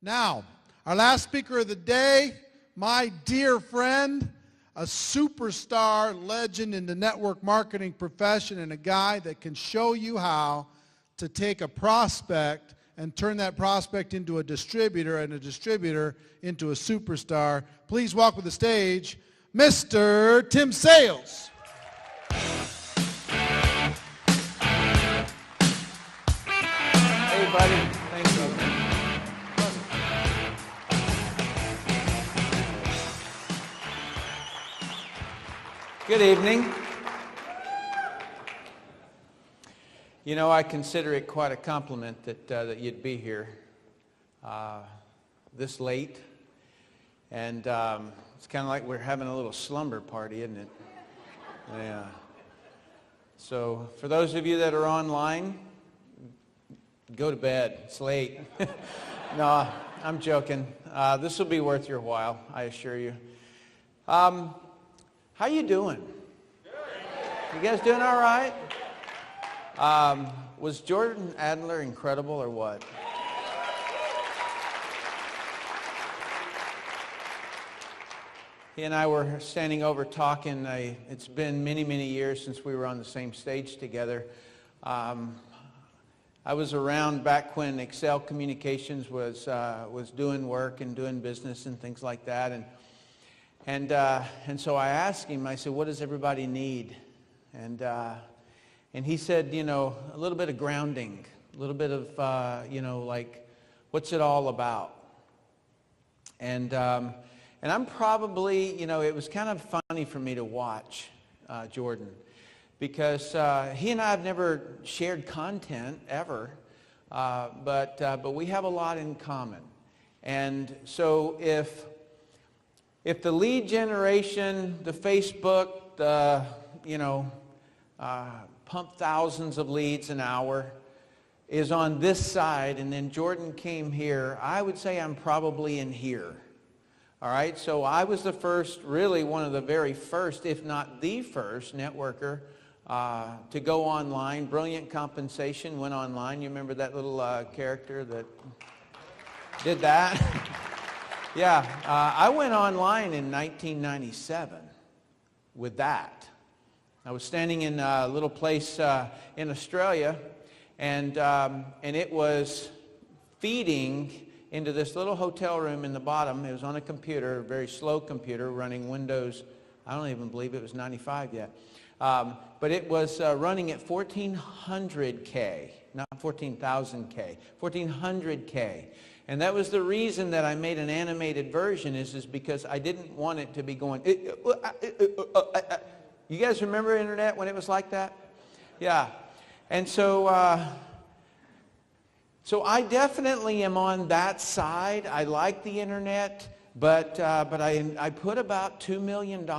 Now, our last speaker of the day, my dear friend, a superstar legend in the network marketing profession, and a guy that can show you how to take a prospect and turn that prospect into a distributor, and a distributor into a superstar. Please welcome to the stage, Mr. Tim Sales. Hey, buddy. Thank you. Good evening. You know, I consider it quite a compliment that you'd be here this late. And it's kind of like we're having a little slumber party, isn't it? Yeah. So for those of you that are online, go to bed. It's late. No, I'm joking. This will be worth your while, I assure you. How you doing? You guys doing all right? Was Jordan Adler incredible or what? He and I were standing over talking. It's been many, many years since we were on the same stage together. I was around back when Excel Communications was doing work and doing business and things like that. And so I asked him, I said, what does everybody need? And he said, you know, a little bit of grounding, a little bit of, you know, like, what's it all about? And I'm probably, you know, it was kind of funny for me to watch Jordan, because he and I have never shared content ever, but we have a lot in common. And so if the lead generation, the Facebook, the, you know, pump thousands of leads an hour is on this side, and then Jordan came here, I would say I'm probably in here. All right, so I was the first, really one of the very first, if not the first networker to go online. Brilliant Compensation went online. You remember that little character that did that? Yeah, I went online in 1997 with that. I was standing in a little place in Australia, and it was feeding into this little hotel room in the bottom. It was on a computer, a very slow computer running Windows. I don't even believe it was 95 yet. But it was running at 1400K, not 14,000K, 1400K. And that was the reason that I made an animated version, is because I didn't want it to be going. You guys remember internet when it was like that? Yeah. And so I definitely am on that side. I like the internet, but I put about $2 million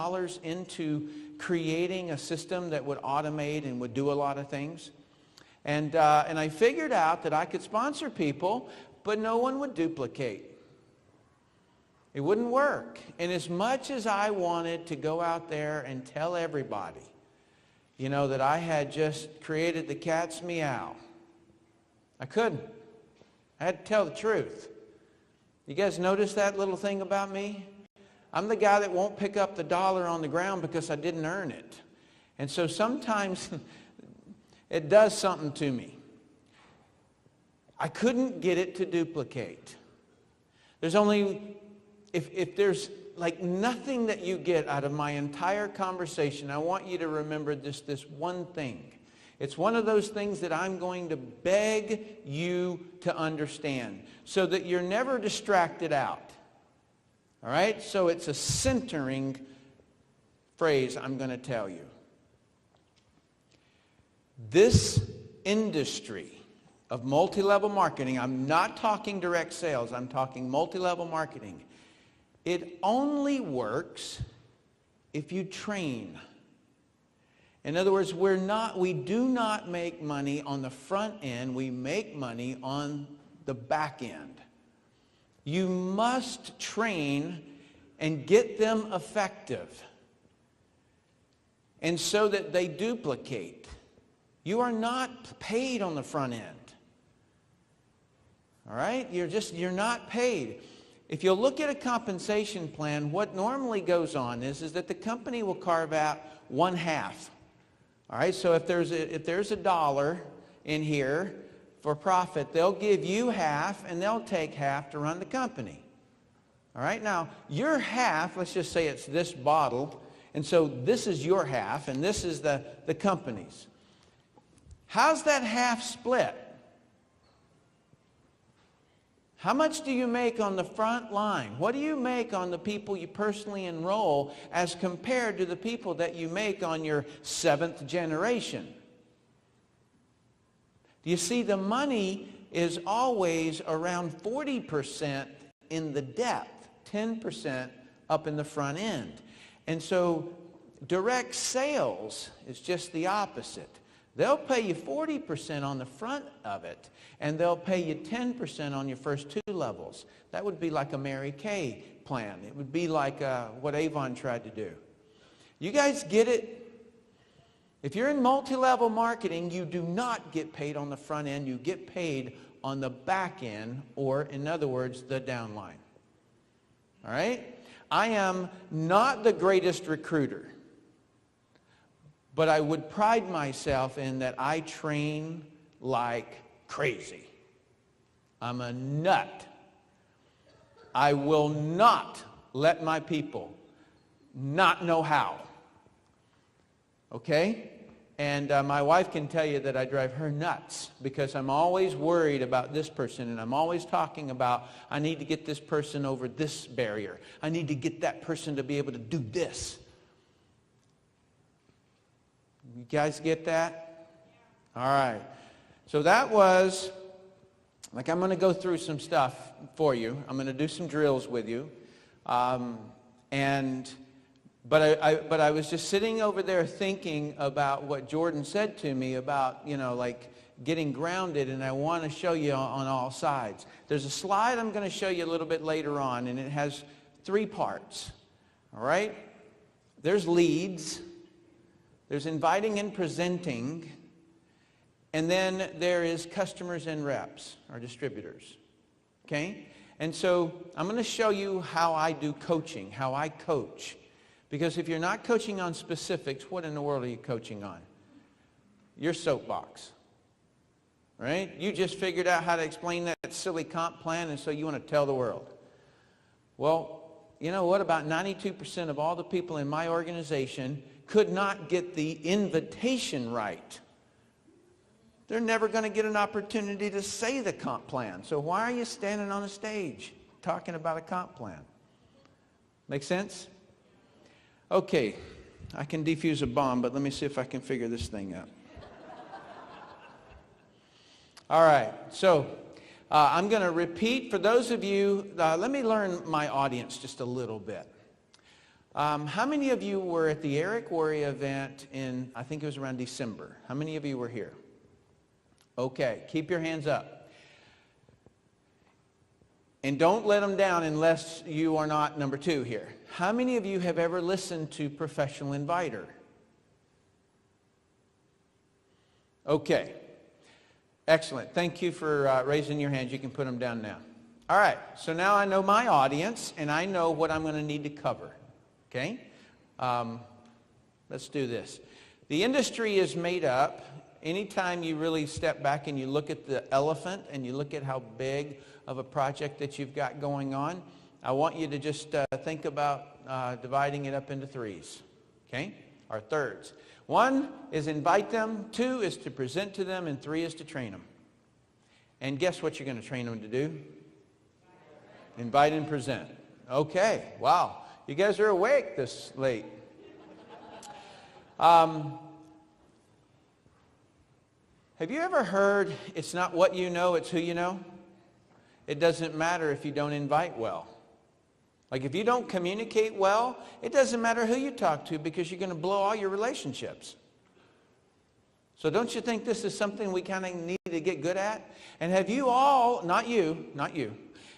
into creating a system that would automate and would do a lot of things. And I figured out that I could sponsor people, but no one would duplicate. It wouldn't work. And as much as I wanted to go out there and tell everybody, you know, that I had just created the cat's meow, I couldn't. I had to tell the truth. You guys notice that little thing about me? I'm the guy that won't pick up the dollar on the ground because I didn't earn it. And so sometimes it does something to me. I couldn't get it to duplicate. There's only, if there's like nothing that you get out of my entire conversation, I want you to remember this one thing. It's one of those things that I'm going to beg you to understand so that you're never distracted out. All right? So it's a centering phrase I'm going to tell you. This industry of multi-level marketing, I'm not talking direct sales, I'm talking multi-level marketing. It only works if you train. In other words, we do not make money on the front end, we make money on the back end. You must train and get them effective, and so that they duplicate. You are not paid on the front end. All right? You're not paid. If you'll look at a compensation plan, what normally goes on is that the company will carve out 1/2. All right? So if there's a dollar in here for profit, they'll give you half and they'll take half to run the company. All right? Now, your half, let's just say it's this bottle, and so this is your half and this is the company's. How's that half split? How much do you make on the front line? What do you make on the people you personally enroll as compared to the people that you make on your 7th generation? Do you see, the money is always around 40% in the depth, 10% up in the front end. And so direct sales is just the opposite. They'll pay you 40% on the front of it, and they'll pay you 10% on your first 2 levels. That would be like a Mary Kay plan. It would be like what Avon tried to do. You guys get it? If you're in multi-level marketing, you do not get paid on the front end. You get paid on the back end, or in other words, the downline. All right? I am not the greatest recruiter, but I would pride myself in that I train like crazy. I'm a nut. I will not let my people not know how. Okay? And my wife can tell you that I drive her nuts because I'm always worried about this person, and I'm always talking about, I need to get this person over this barrier. I need to get that person to be able to do this. You guys get that? All right. So that was, like, I'm going to go through some stuff for you. I'm going to do some drills with you. But I was just sitting over there thinking about what Jordan said to me about, like getting grounded, and I want to show you on all sides. There's a slide I'm going to show you a little bit later on, and it has 3 parts. All right? There's leads. There's inviting and presenting, and then there is customers and reps, or distributors, okay? And so I'm going to show you how I do coaching, how I coach. Because if you're not coaching on specifics, what in the world are you coaching on? Your soapbox, right? You just figured out how to explain that silly comp plan, and so you want to tell the world. Well, you know what? About 92% of all the people in my organization could not get the invitation right. They're never going to get an opportunity to say the comp plan. So why are you standing on a stage talking about a comp plan? Make sense? Okay, I can defuse a bomb, but let me see if I can figure this thing out. All right, so I'm going to repeat for those of you, let me learn my audience just a little bit. How many of you were at the Eric Worre event in, I think it was around December? How many of you were here? Okay, keep your hands up. And don't let them down unless you are not number 2 here. How many of you have ever listened to Professional Inviter? Okay, excellent. Thank you for raising your hands. You can put them down now. All right, so now I know my audience, and I know what I'm going to need to cover. Okay? Let's do this. The industry is made up, anytime you really step back and you look at the elephant and you look at how big of a project that you've got going on, I want you to just think about dividing it up into 3s, okay? Or 3rds. 1 is invite them, 2 is to present to them, and 3 is to train them. And guess what you're going to train them to do? Invite and present. Okay, wow. You guys are awake this late. Have you ever heard, it's not what you know, it's who you know? It doesn't matter if you don't invite well. Like if you don't communicate well, it doesn't matter who you talk to because you're going to blow all your relationships. So don't you think this is something we kind of need to get good at? And have you all, not you,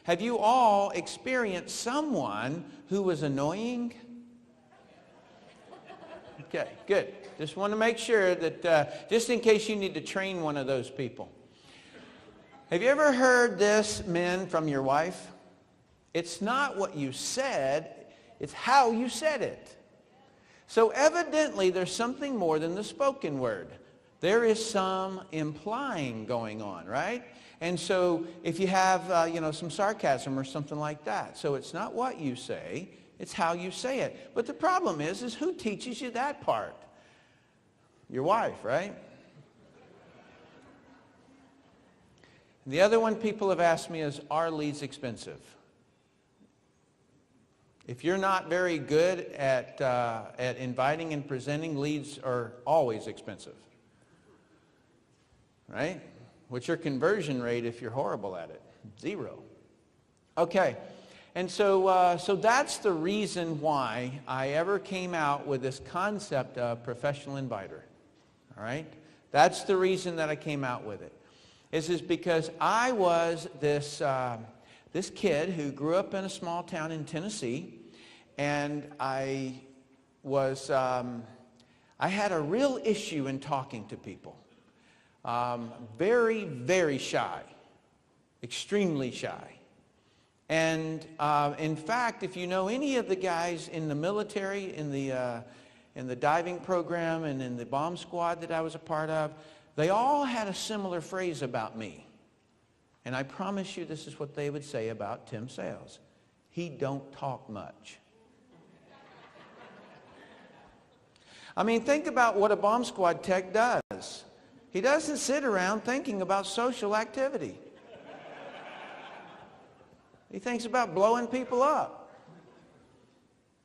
have you all experienced someone who was annoying? Okay, good. Just want to make sure that, just in case you need to train one of those people. Have you ever heard this, men, from your wife? It's not what you said, it's how you said it. So evidently there's something more than the spoken word. There is some implying going on, right? And so if you have, some sarcasm or something like that. So it's not what you say, it's how you say it. But the problem is who teaches you that part? Your wife, right? The other one people have asked me is, are leads expensive? If you're not very good at inviting and presenting, leads are always expensive. Right? What's your conversion rate if you're horrible at it? 0. Okay. And so that's the reason why I ever came out with this concept of professional inviter. All right? That's the reason that I came out with it. Is because I was this kid who grew up in a small town in Tennessee, and I had a real issue in talking to people. Very, very shy, extremely shy. And in fact, if you know any of the guys in the military, in the diving program and in the bomb squad that I was a part of, they all had a similar phrase about me. And I promise you this is what they would say about Tim Sales. He don't talk much. I mean, think about what a bomb squad tech does. He doesn't sit around thinking about social activity. He thinks about blowing people up.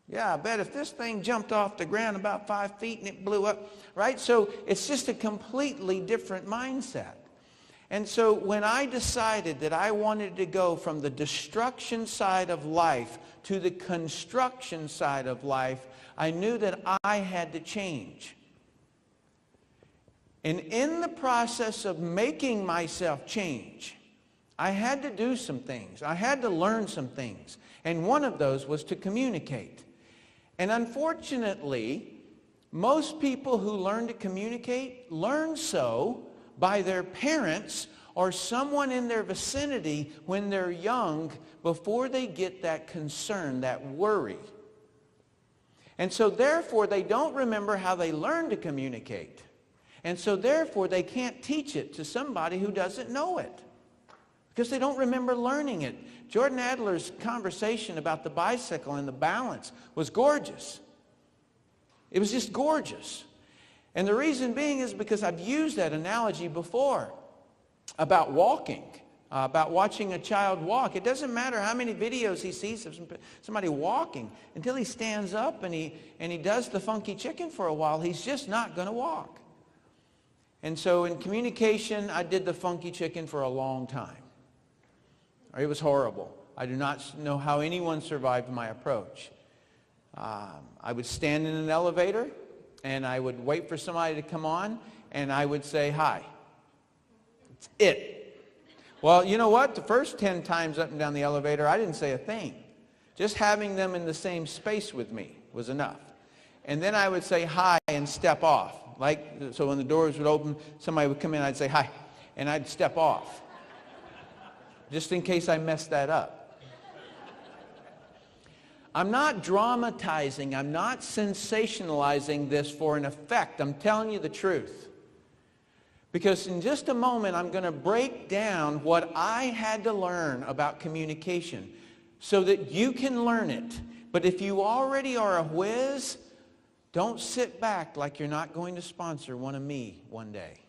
Yeah, I bet if this thing jumped off the ground about 5 feet and it blew up, right? So it's just a completely different mindset. And so when I decided that I wanted to go from the destruction side of life to the construction side of life, I knew that I had to change. And in the process of making myself change, I had to do some things. I had to learn some things. And one of those was to communicate. And unfortunately, most people who learn to communicate learn so by their parents or someone in their vicinity when they're young before they get that concern, that worry. And so therefore, they don't remember how they learned to communicate. And so therefore, they can't teach it to somebody who doesn't know it because they don't remember learning it. Jordan Adler's conversation about the bicycle and the balance was gorgeous. It was just gorgeous. And the reason being is because I've used that analogy before about walking, about watching a child walk. It doesn't matter how many videos he sees of somebody walking until he stands up and he does the funky chicken for a while. He's just not going to walk. And so in communication, I did the funky chicken for a long time. It was horrible. I do not know how anyone survived my approach. I would stand in an elevator, and I would wait for somebody to come on, and I would say, hi. That's it. Well, you know what? The first 10 times up and down the elevator, I didn't say a thing. Just having them in the same space with me was enough. And then I would say hi and step off. So when the doors would open, somebody would come in, I'd say hi, and I'd step off. Just in case I messed that up. I'm not dramatizing. I'm not sensationalizing this for an effect. I'm telling you the truth. Because in just a moment, I'm going to break down what I had to learn about communication so that you can learn it. But if you already are a whiz, don't sit back like you're not going to sponsor one of me one day.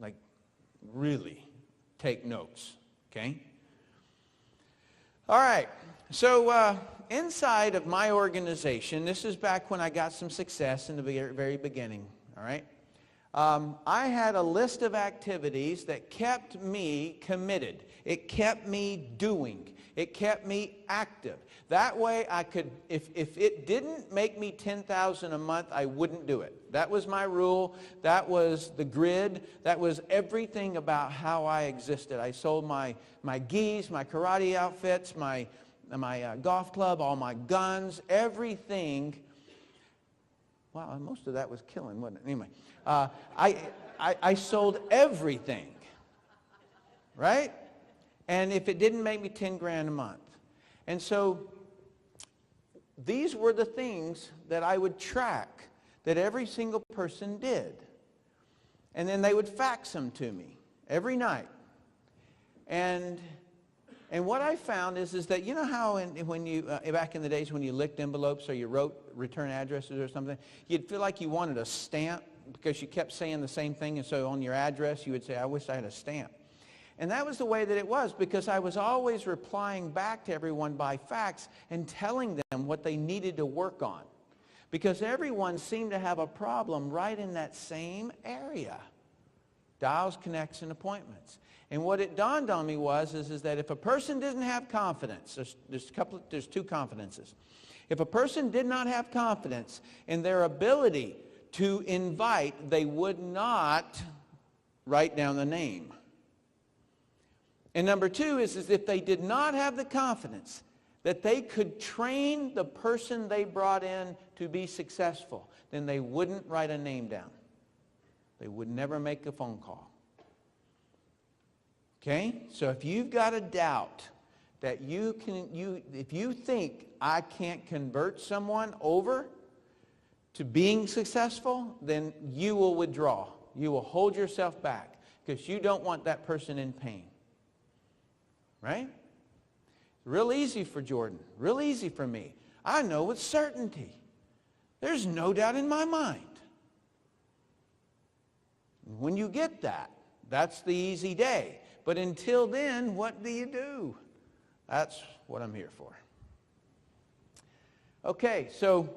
Like, really. Take notes, okay? All right, so inside of my organization, this is back when I got some success in the very beginning, all right? I had a list of activities that kept me committed. It kept me doing. It kept me active. That way I could, if it didn't make me $10,000 a month, I wouldn't do it. That was my rule. That was the grid. That was everything about how I existed. I sold my gis, my karate outfits, my golf club, all my guns, everything. Wow, most of that was killing, wasn't it? Anyway, I sold everything. right? And if it didn't make me 10 grand a month. And so these were the things that I would track that every single person did. And then they would fax them to me every night. And what I found is that, you know how when you, back in the days when you licked envelopes or you wrote return addresses or something, you'd feel like you wanted a stamp because you kept saying the same thing, and so on your address you would say, I wish I had a stamp. And that was the way that it was, because I was always replying back to everyone by fax and telling them what they needed to work on. Because everyone seemed to have a problem right in that same area. Dials, connects, and appointments. And what it dawned on me was that if a person didn't have confidence, there's two confidences. If a person did not have confidence in their ability to invite, they would not write down the name. And number two is if they did not have the confidence that they could train the person they brought in to be successful, then they wouldn't write a name down. They would never make a phone call. Okay? So if you've got a doubt that if you think I can't convert someone over to being successful, then you will withdraw. You will hold yourself back because you don't want that person in pain. Right? Real easy for Jordan. Real easy for me. I know with certainty. There's no doubt in my mind. When you get that, that's the easy day. But until then, what do? That's what I'm here for. Okay, so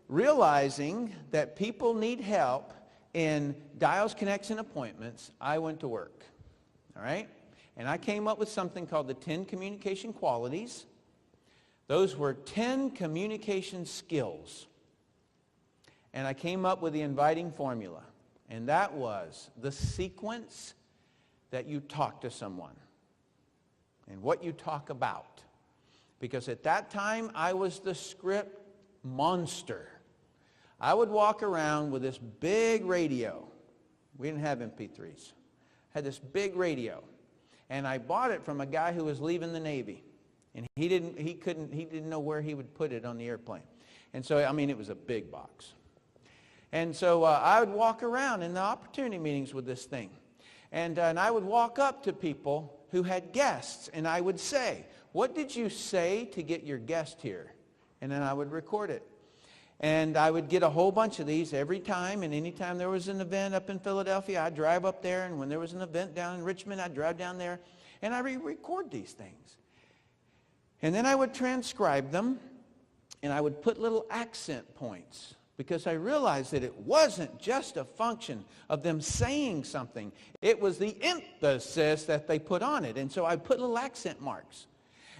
realizing that people need help in dials, connects, and appointments, I went to work. All right? And I came up with something called the 10 communication qualities. Those were 10 communication skills. And I came up with the inviting formula. And that was the sequence that you talk to someone and what you talk about. Because at that time, I was the script monster. I would walk around with this big radio. We didn't have MP3s. I had this big radio. And I bought it from a guy who was leaving the Navy. And he didn't know where he would put it on the airplane. And so, I mean, it was a big box. And so I would walk around in the opportunity meetings with this thing. And I would walk up to people who had guests. And I would say, what did you say to get your guest here? And then I would record it. And I would get a whole bunch of these every time. And anytime there was an event up in Philadelphia, I'd drive up there. And when there was an event down in Richmond, I'd drive down there. And I record these things. And then I would transcribe them. And I would put little accent points. Because I realized that it wasn't just a function of them saying something. It was the emphasis that they put on it. And so I put little accent marks.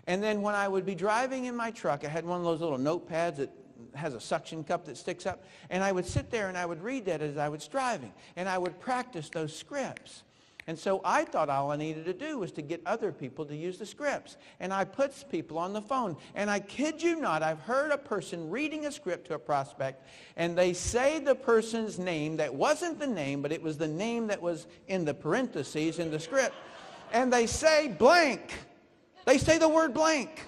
And then when I would be driving in my truck, I had one of those little notepads that has a suction cup that sticks up. And I would sit there and I would read that as I was driving. And I would practice those scripts. And so I thought all I needed to do was to get other people to use the scripts. And I put people on the phone. And I kid you not, I've heard a person reading a script to a prospect, and they say the person's name that wasn't the name, but it was the name that was in the parentheses in the script. And they say blank. They say the word blank.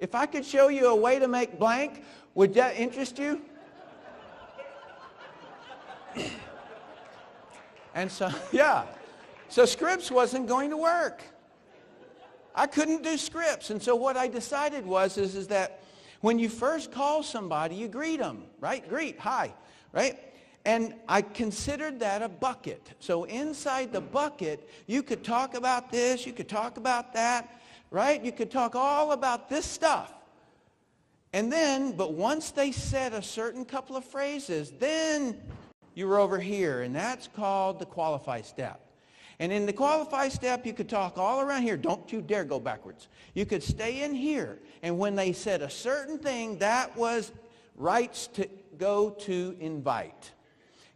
If I could show you a way to make blank, would that interest you? And so, yeah. So scripts wasn't going to work. I couldn't do scripts. And so what I decided is that when you first call somebody, you greet them, right? Greet, hi, right? And I considered that a bucket. So inside the bucket, you could talk about this, you could talk about that, right? You could talk all about this stuff. And then, but once they said a certain couple of phrases, then you were over here, and that's called the qualify step. And in the qualify step, you could talk all around here. Don't you dare go backwards. You could stay in here, and when they said a certain thing, that was rights to go to invite.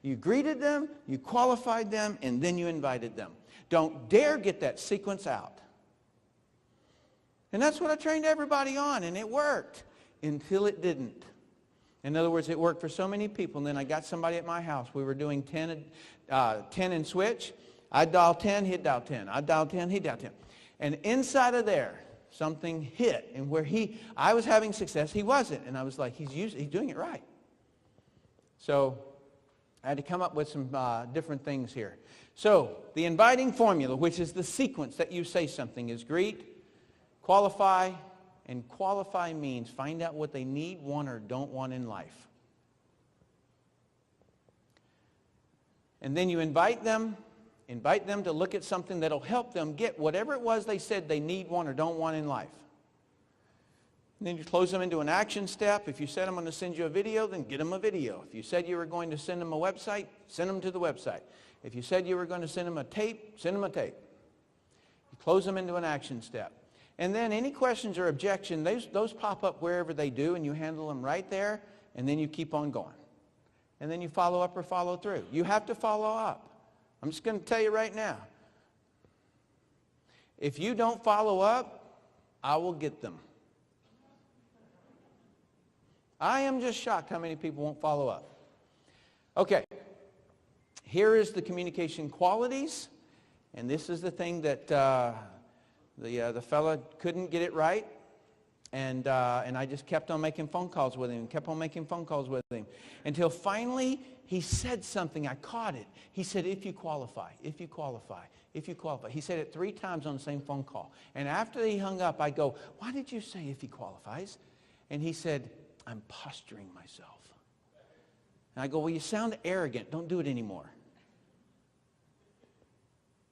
You greeted them, you qualified them, and then you invited them. Don't dare get that sequence out. And that's what I trained everybody on, and it worked. Until it didn't. In other words, it worked for so many people. And then I got somebody at my house. We were doing 10 and switch. I'd dial 10, he'd dial 10. I'd dial 10, he'd dial 10. And inside of there, something hit. And where I was having success, he wasn't. And I was like, he's doing it right. So I had to come up with some different things here. So the inviting formula, which is the sequence that you say something, is greet, qualify, and qualify means find out what they need, want, or don't want in life. And then you invite them to look at something that'll help them get whatever it was they said they need, want, or don't want in life. And then you close them into an action step. If you said I'm going to send you a video, then get them a video. If you said you were going to send them a website, send them to the website. If you said you were going to send them a tape, send them a tape. You close them into an action step. And then any questions or objections, those pop up wherever they do, and you handle them right there, and then you keep on going. And then you follow up or follow through. You have to follow up. I'm just going to tell you right now. If you don't follow up, I will get them. I am just shocked how many people won't follow up. Okay. Here is the communication qualities. And this is the thing that the fella couldn't get it right. And I just kept on making phone calls with him, until finally he said something. I caught it. He said, if you qualify, if you qualify, if you qualify. He said it 3 times on the same phone call. And after he hung up, I go, why did you say if he qualifies? And he said, I'm posturing myself. And I go, well, you sound arrogant. Don't do it anymore.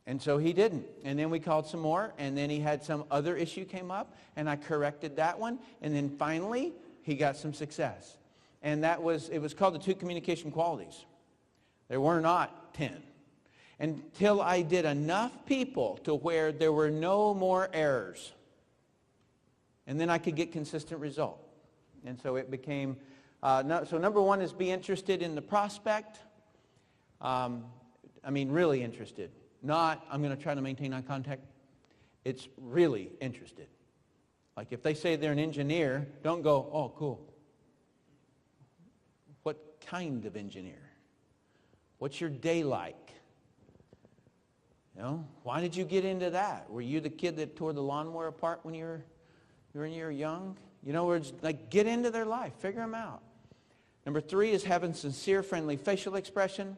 And so he didn't. And then we called some more, and then he had some other issue came up, and I corrected that one. And then finally, he got some success. And it was called the 2 communication qualities. There were not 10. Until I did enough people to where there were no more errors. And then I could get consistent result. And so it became, so number 1 is be interested in the prospect. Really interested. Not, I'm going to try to maintain eye contact. It's really interested. Like if they say they're an engineer, don't go, oh, cool. What kind of engineer? What's your day like? You know, why did you get into that? Were you the kid that tore the lawnmower apart when you were young? You know, it's like get into their life, figure them out. Number 3 is having sincere, friendly facial expression.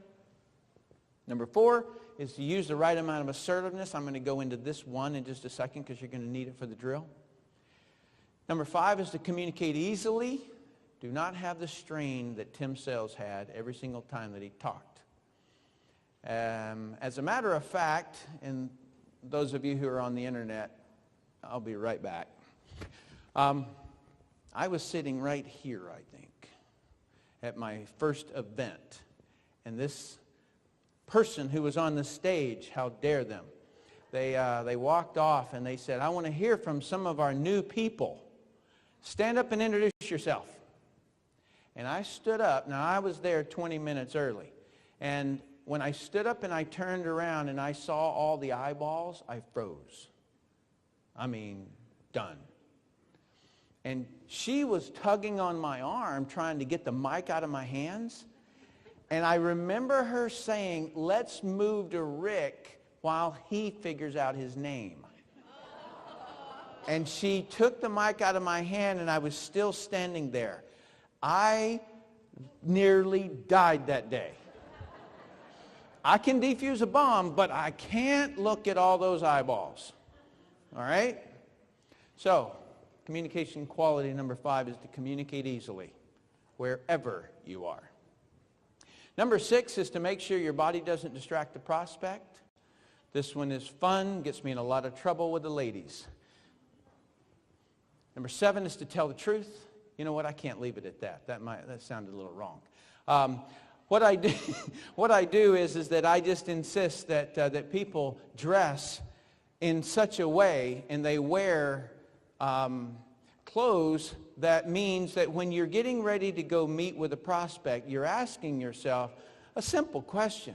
Number 4 is to use the right amount of assertiveness. I'm going to go into this one in just a second because you're going to need it for the drill. Number 5 is to communicate easily. Do not have the strain that Tim Sales had every single time that he talked. As a matter of fact, and those of you who are on the internet, I'll be right back. I was sitting right here, I think, at my first event. And this person who was on the stage, how dare them, they walked off and they said, I want to hear from some of our new people. Stand up and introduce yourself. And I stood up. Now, I was there 20 minutes early. And when I stood up and I turned around and I saw all the eyeballs, I froze. Done. And she was tugging on my arm, trying to get the mic out of my hands. And I remember her saying, let's move to Rick while he figures out his name. And she took the mic out of my hand, and I was still standing there. I nearly died that day. I can defuse a bomb, but I can't look at all those eyeballs. All right? So, communication quality number 5 is to communicate easily, wherever you are. Number 6 is to make sure your body doesn't distract the prospect. This one is fun, gets me in a lot of trouble with the ladies. Number 7 is to tell the truth. You know what? I can't leave it at that. That sounded a little wrong. What I do is that I just insist that people dress in such a way and they wear clothes that means that when you're getting ready to go meet with a prospect, you're asking yourself a simple question.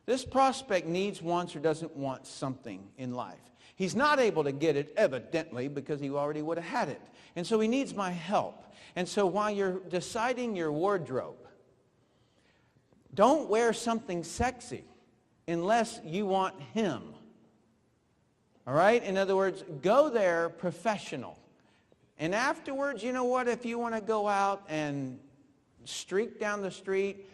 This prospect needs, wants, or doesn't want something in life. He's not able to get it, evidently, because he already would have had it. And so he needs my help. And so while you're deciding your wardrobe, don't wear something sexy unless you want him. All right? In other words, go there professional. And afterwards, you know what? If you want to go out and streak down the street,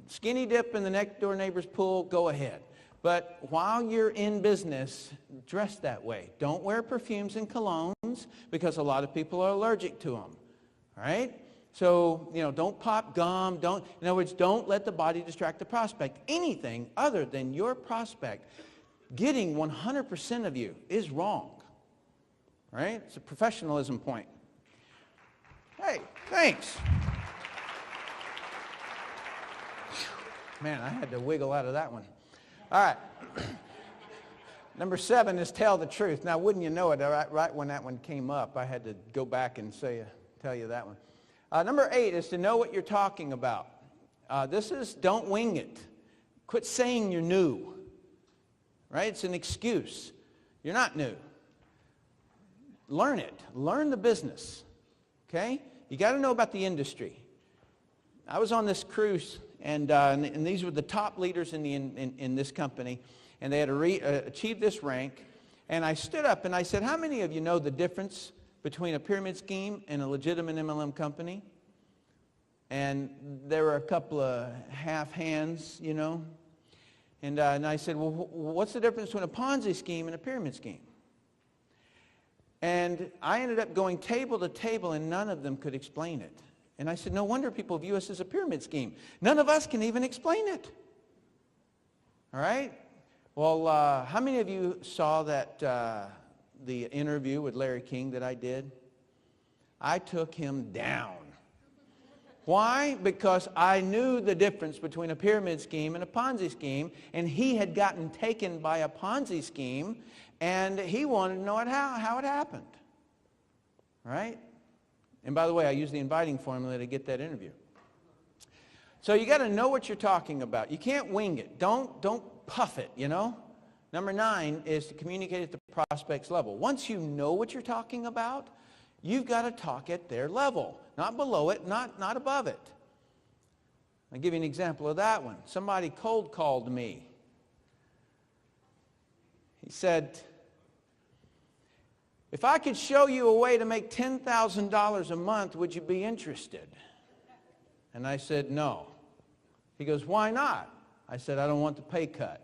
skinny dip in the next door neighbor's pool, go ahead. But while you're in business, dress that way. Don't wear perfumes and colognes because a lot of people are allergic to them. All right? So, don't pop gum. In other words, don't let the body distract the prospect. Anything other than your prospect getting 100% of you is wrong. All right? It's a professionalism point. Hey, thanks. Man, I had to wiggle out of that one. All right. Number 7 is tell the truth. Now, wouldn't you know it, right when that one came up, I had to go back and tell you that one. Number 8 is to know what you're talking about. This is don't wing it. Quit saying you're new. Right? It's an excuse. You're not new. Learn it. Learn the business. Okay? You got to know about the industry. I was on this cruise, and these were the top leaders in this company, and they had achieved this rank. And I stood up and I said, how many of you know the difference between a pyramid scheme and a legitimate MLM company? And there were a couple of half hands, And I said, well, what's the difference between a Ponzi scheme and a pyramid scheme? And I ended up going table to table, and none of them could explain it. And I said, no wonder people view us as a pyramid scheme. None of us can even explain it. All right? Well, how many of you saw that the interview with Larry King that I did? I took him down. Why? Because I knew the difference between a pyramid scheme and a Ponzi scheme, and he had gotten taken by a Ponzi scheme, and he wanted to know how it happened. Right? And by the way, I used the inviting formula to get that interview. So you got to know what you're talking about. You can't wing it. Don't puff it, Number 9 is to communicate at the prospect's level. Once you know what you're talking about, you've got to talk at their level. Not below it, not above it. I'll give you an example of that one. Somebody cold called me. He said, if I could show you a way to make $10,000 a month, would you be interested? And I said, no. He goes, why not? I said, I don't want the pay cut.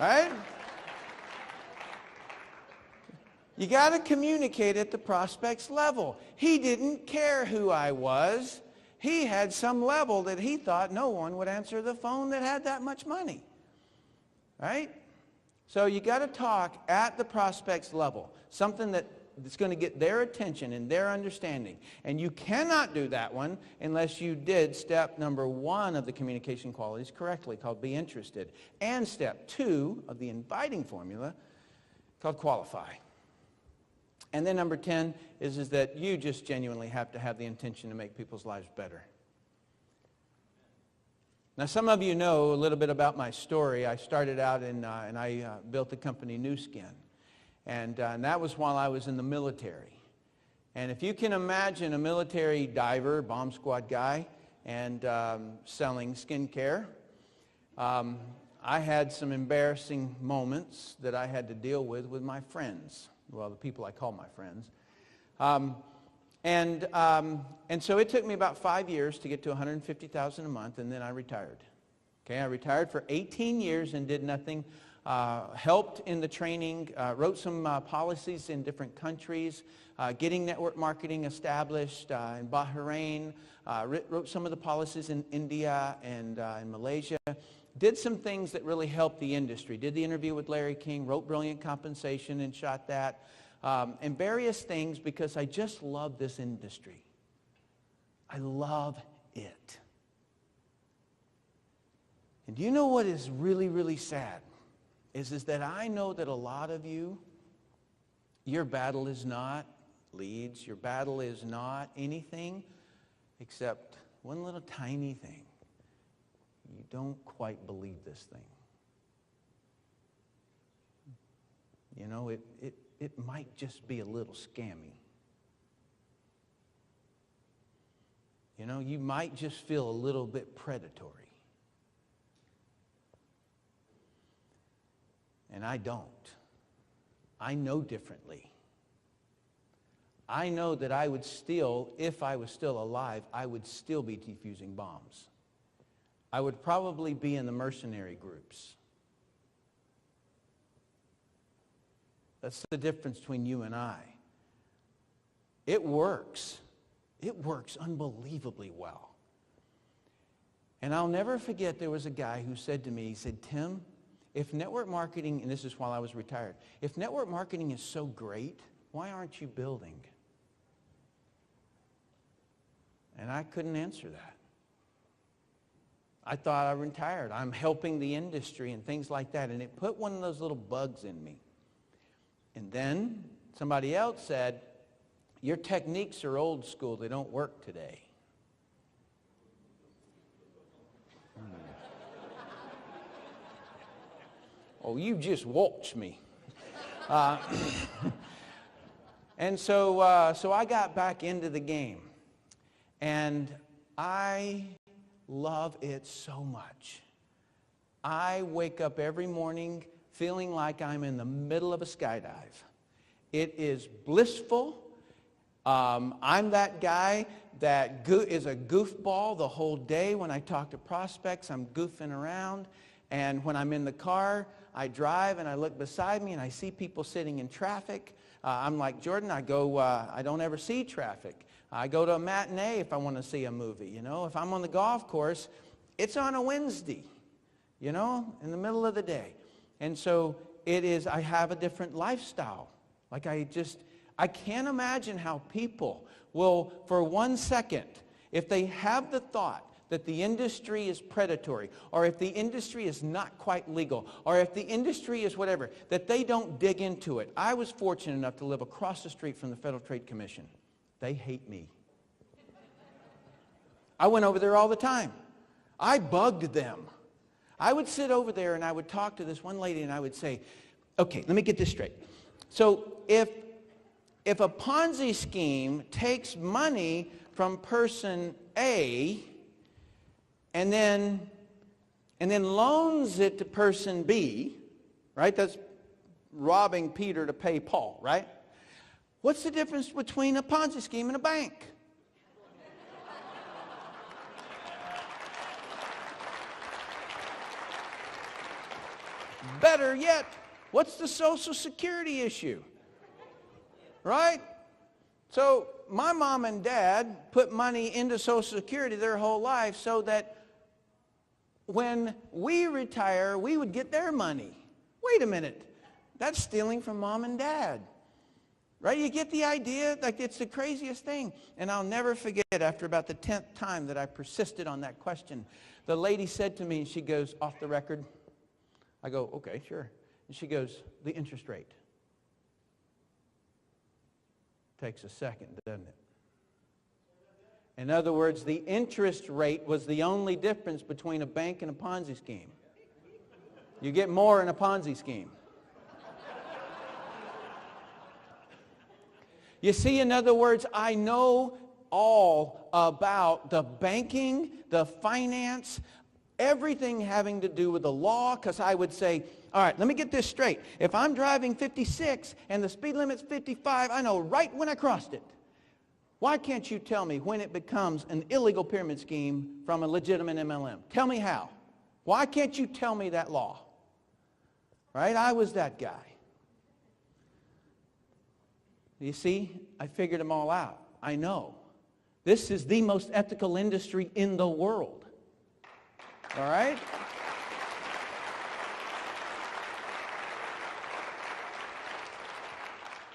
Right? You got to communicate at the prospect's level. He didn't care who I was. He had some level that he thought no one would answer the phone that had that much money. Right? So you got to talk at the prospect's level, something that's going to get their attention and their understanding. And you cannot do that one unless you did step number 1 of the communication qualities correctly, called be interested, and step 2 of the inviting formula, called qualify. And then number 10 is that you just genuinely have to have the intention to make people's lives better. Now, some of you know a little bit about my story. I started out and I built the company New Skin. And that was while I was in the military. And if you can imagine a military diver, bomb squad guy, and selling skincare, I had some embarrassing moments that I had to deal with my friends. Well, the people I call my friends. And so it took me about 5 years to get to $150,000 a month, and then I retired. Okay, I retired for 18 years and did nothing. Helped in the training, wrote some policies in different countries, getting network marketing established in Bahrain, wrote some of the policies in India and in Malaysia. Did some things that really helped the industry. Did the interview with Larry King, wrote Brilliant Compensation and shot that. And various things because I just love this industry. I love it. And do you know what is really, really sad? Is that I know that a lot of you, your battle is not leads. Your battle is not anything except one little tiny thing. You don't quite believe this thing. You know, it might just be a little scammy. You know, you might just feel a little bit predatory. And I don't. I know differently. I know that I would still, if I was still alive, I would still be defusing bombs. I would probably be in the mercenary groups. That's the difference between you and I. It works. It works unbelievably well. And I'll never forget, there was a guy who said to me, he said, Tim, if network marketing, and this is while I was retired, if network marketing is so great, why aren't you building? And I couldn't answer that. I thought I retired. I'm helping the industry and things like that. And it put one of those little bugs in me. And then somebody else said, your techniques are old school. They don't work today. Oh, you just watch me. And so I got back into the game. And I love it so much. I wake up every morning feeling like I'm in the middle of a skydive. It is blissful. I'm that guy that is a goofball the whole day. When I talk to prospects, I'm goofing around. And when I'm in the car, I drive and I look beside me and I see people sitting in traffic. I'm like Jordan, I don't ever see traffic. I go to a matinee if I want to see a movie. You know, if I'm on the golf course, it's on a Wednesday, you know, in the middle of the day. And so it is, I have a different lifestyle. Like I can't imagine how people will, for 1 second, if they have the thought that the industry is predatory, or if the industry is not quite legal, or if the industry is whatever, that they don't dig into it. I was fortunate enough to live across the street from the Federal Trade Commission. They hate me. I went over there all the time. I bugged them. I would sit over there and I would talk to this one lady and I would say, okay, let me get this straight. So if a Ponzi scheme takes money from person A and then loans it to person B, right? That's robbing Peter to pay Paul, right? What's the difference between a Ponzi scheme and a bank? Better yet, what's the Social Security issue? Right? So my mom and dad put money into Social Security their whole life so that when we retire, we would get their money. Wait a minute. That's stealing from mom and dad. Right? You get the idea? Like, it's the craziest thing. And I'll never forget, after about the 10th time that I persisted on that question, the lady said to me, and she goes, off the record. I go, okay, sure. And she goes, the interest rate. Takes a second, doesn't it? In other words, the interest rate was the only difference between a bank and a Ponzi scheme. You get more in a Ponzi scheme. You see, in other words, I know all about the banking, the finance, everything having to do with the law, because I would say, all right, let me get this straight. If I'm driving 56 and the speed limit's 55, I know right when I crossed it. Why can't you tell me when it becomes an illegal pyramid scheme from a legitimate MLM? Tell me how. Why can't you tell me that law? Right? I was that guy. You see, I figured them all out. I know. This is the most ethical industry in the world. All right?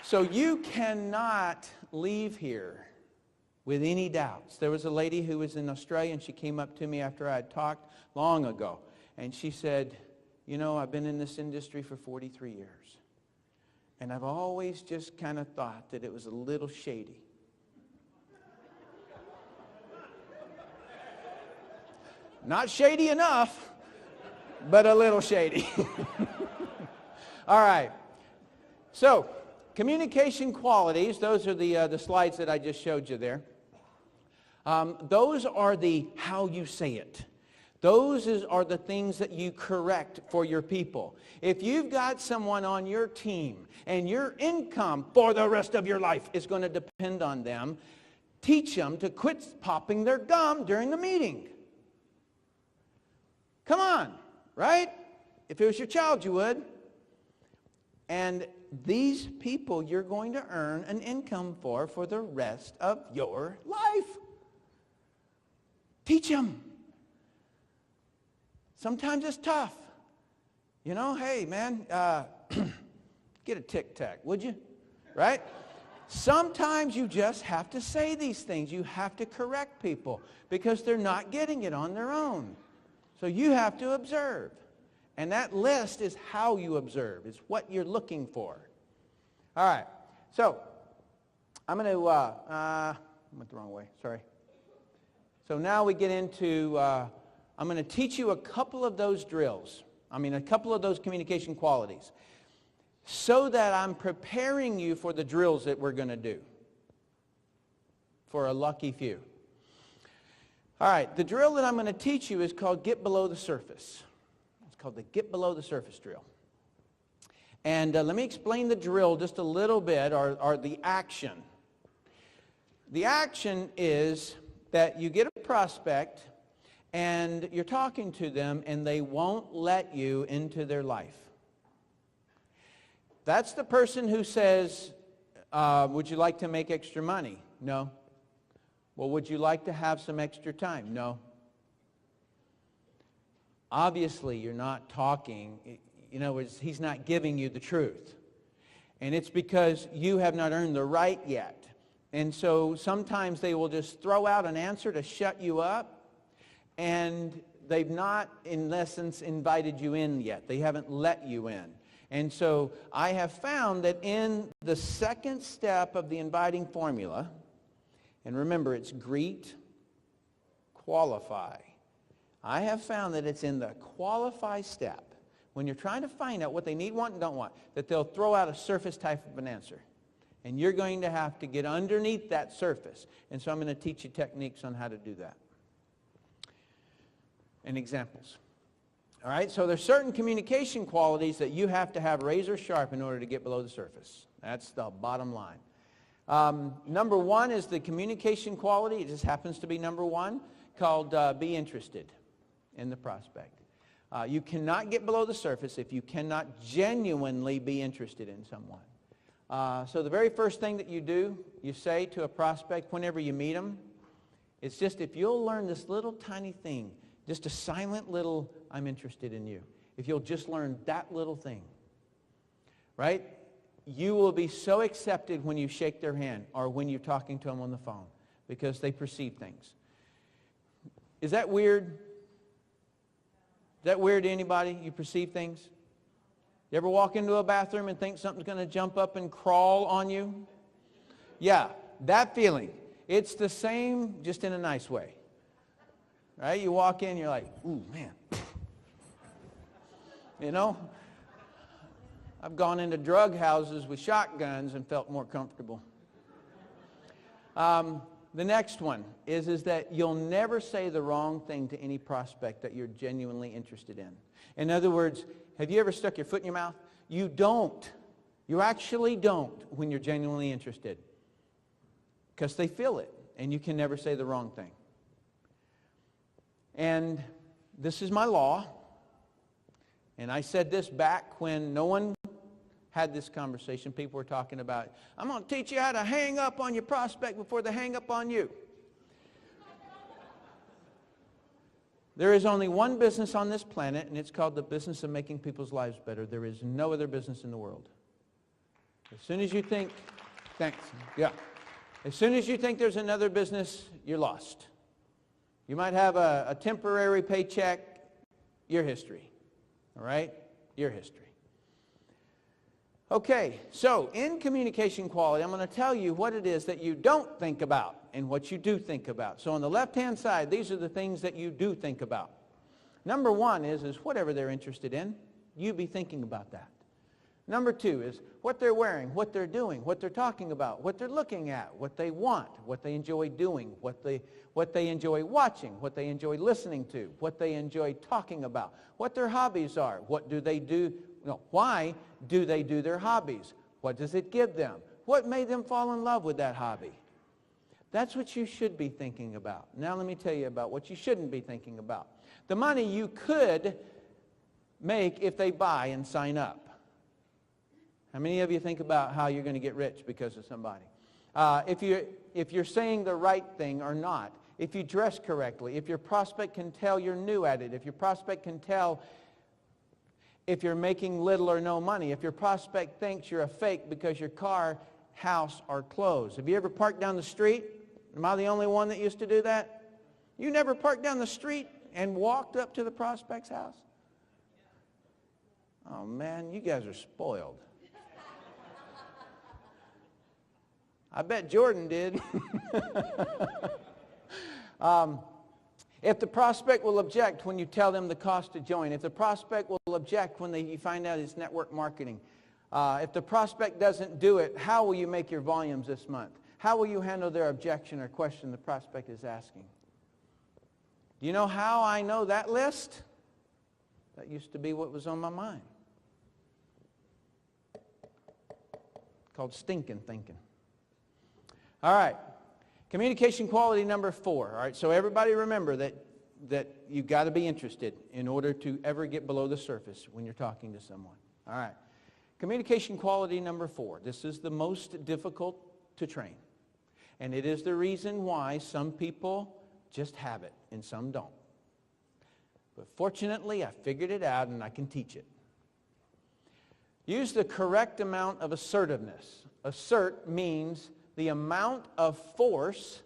So you cannot leave here with any doubts. There was a lady who was in Australia, and she came up to me after I had talked long ago. And she said, you know, I've been in this industry for 43 years. And I've always just kind of thought that it was a little shady. Not shady enough, but a little shady. All right. So, communication qualities, those are the slides that I just showed you there. Those are the how you say it. Those are the things that you correct for your people. If you've got someone on your team and your income for the rest of your life is going to depend on them, teach them to quit popping their gum during the meeting. Come on, right? If it was your child, you would. And these people you're going to earn an income for the rest of your life. Teach them. Sometimes it's tough. You know, hey, man, get a Tic Tac, would you? Right? Sometimes you just have to say these things. You have to correct people because they're not getting it on their own. So you have to observe. And that list is how you observe. It's what you're looking for. All right. So I'm going to, I went the wrong way. Sorry. So now we get into, I'm going to teach you a couple of those drills. A couple of those communication qualities so that I'm preparing you for the drills that we're going to do for a lucky few. All right, the drill that I'm going to teach you is called Get Below the Surface. It's called the Get Below the Surface drill. And let me explain the drill just a little bit, or the action. The action is that you get a prospect and you're talking to them and they won't let you into their life. That's the person who says, would you like to make extra money? No. Well, would you like to have some extra time? No. Obviously, you're not talking, he's not giving you the truth. And it's because you have not earned the right yet. And so sometimes they will just throw out an answer to shut you up, and they've not, in essence, invited you in yet. They haven't let you in. And so I have found that in the second step of the inviting formula, and remember, it's greet, qualify. I have found that it's in the qualify step, when you're trying to find out what they need, want, and don't want, that they'll throw out a surface type of an answer. And you're going to have to get underneath that surface. And so I'm going to teach you techniques on how to do that. And examples. All right, so there's certain communication qualities that you have to have razor sharp in order to get below the surface. That's the bottom line. Number one is the communication quality. It just happens to be number one, called be interested in the prospect. You cannot get below the surface if you cannot genuinely be interested in someone. So the very first thing that you do, you say to a prospect whenever you meet them, it's just if you'll learn this little tiny thing, just a silent little, I'm interested in you. If you'll just learn that little thing, right? You will be so accepted when you shake their hand or when you're talking to them on the phone because they perceive things. Is that weird? Is that weird to anybody? You perceive things? You ever walk into a bathroom and think something's going to jump up and crawl on you? Yeah, that feeling. It's the same, just in a nice way. Right? You walk in, you're like, ooh, man. I've gone into drug houses with shotguns and felt more comfortable. The next one is that you'll never say the wrong thing to any prospect that you're genuinely interested in. In other words, have you ever stuck your foot in your mouth? You don't. You actually don't when you're genuinely interested. Because they feel it, and you can never say the wrong thing. And this is my law. And I said this back when no one had this conversation. People were talking about, I'm going to teach you how to hang up on your prospect before they hang up on you. There is only one business on this planet, and it's called the business of making people's lives better. There is no other business in the world. As soon as you think, thanks, yeah. As soon as you think there's another business, you're lost. You might have a temporary paycheck, your history. All right? Your history. Okay, so in communication quality, I'm going to tell you what it is that you don't think about and what you do think about. So on the left-hand side, these are the things that you do think about. Number one is whatever they're interested in, you be thinking about that. Number two is what they're wearing, what they're doing, what they're talking about, what they're looking at, what they want, what they enjoy doing, what they enjoy watching, what they enjoy listening to, what they enjoy talking about, what their hobbies are, what do they do, why do they do their hobbies, what does it give them, what made them fall in love with that hobby. That's what you should be thinking about. Now let me tell you about what you shouldn't be thinking about. The money you could make if they buy and sign up. How many of you think about how you're going to get rich because of somebody? If you're saying the right thing or not, if you dress correctly, if your prospect can tell you're new at it, if your prospect can tell if you're making little or no money, if your prospect thinks you're a fake because your car, house are closed. Have you ever parked down the street? Am I the only one that used to do that? You never parked down the street and walked up to the prospect's house? Oh man, you guys are spoiled. I bet Jordan did. If the prospect will object when you tell them the cost to join, if the prospect will object when you find out it's network marketing, if the prospect doesn't do it, how will you make your volumes this month? How will you handle their objection or question the prospect is asking? Do you know how I know that list? That used to be what was on my mind. Called stinking thinking. All right. Communication quality number 4. All right, so everybody remember that you've got to be interested in order to ever get below the surface when you're talking to someone. All right. Communication quality number 4. This is the most difficult to train. And it is the reason why some people just have it and some don't. But fortunately, I figured it out and I can teach it. Use the correct amount of assertiveness. Assert means the amount of force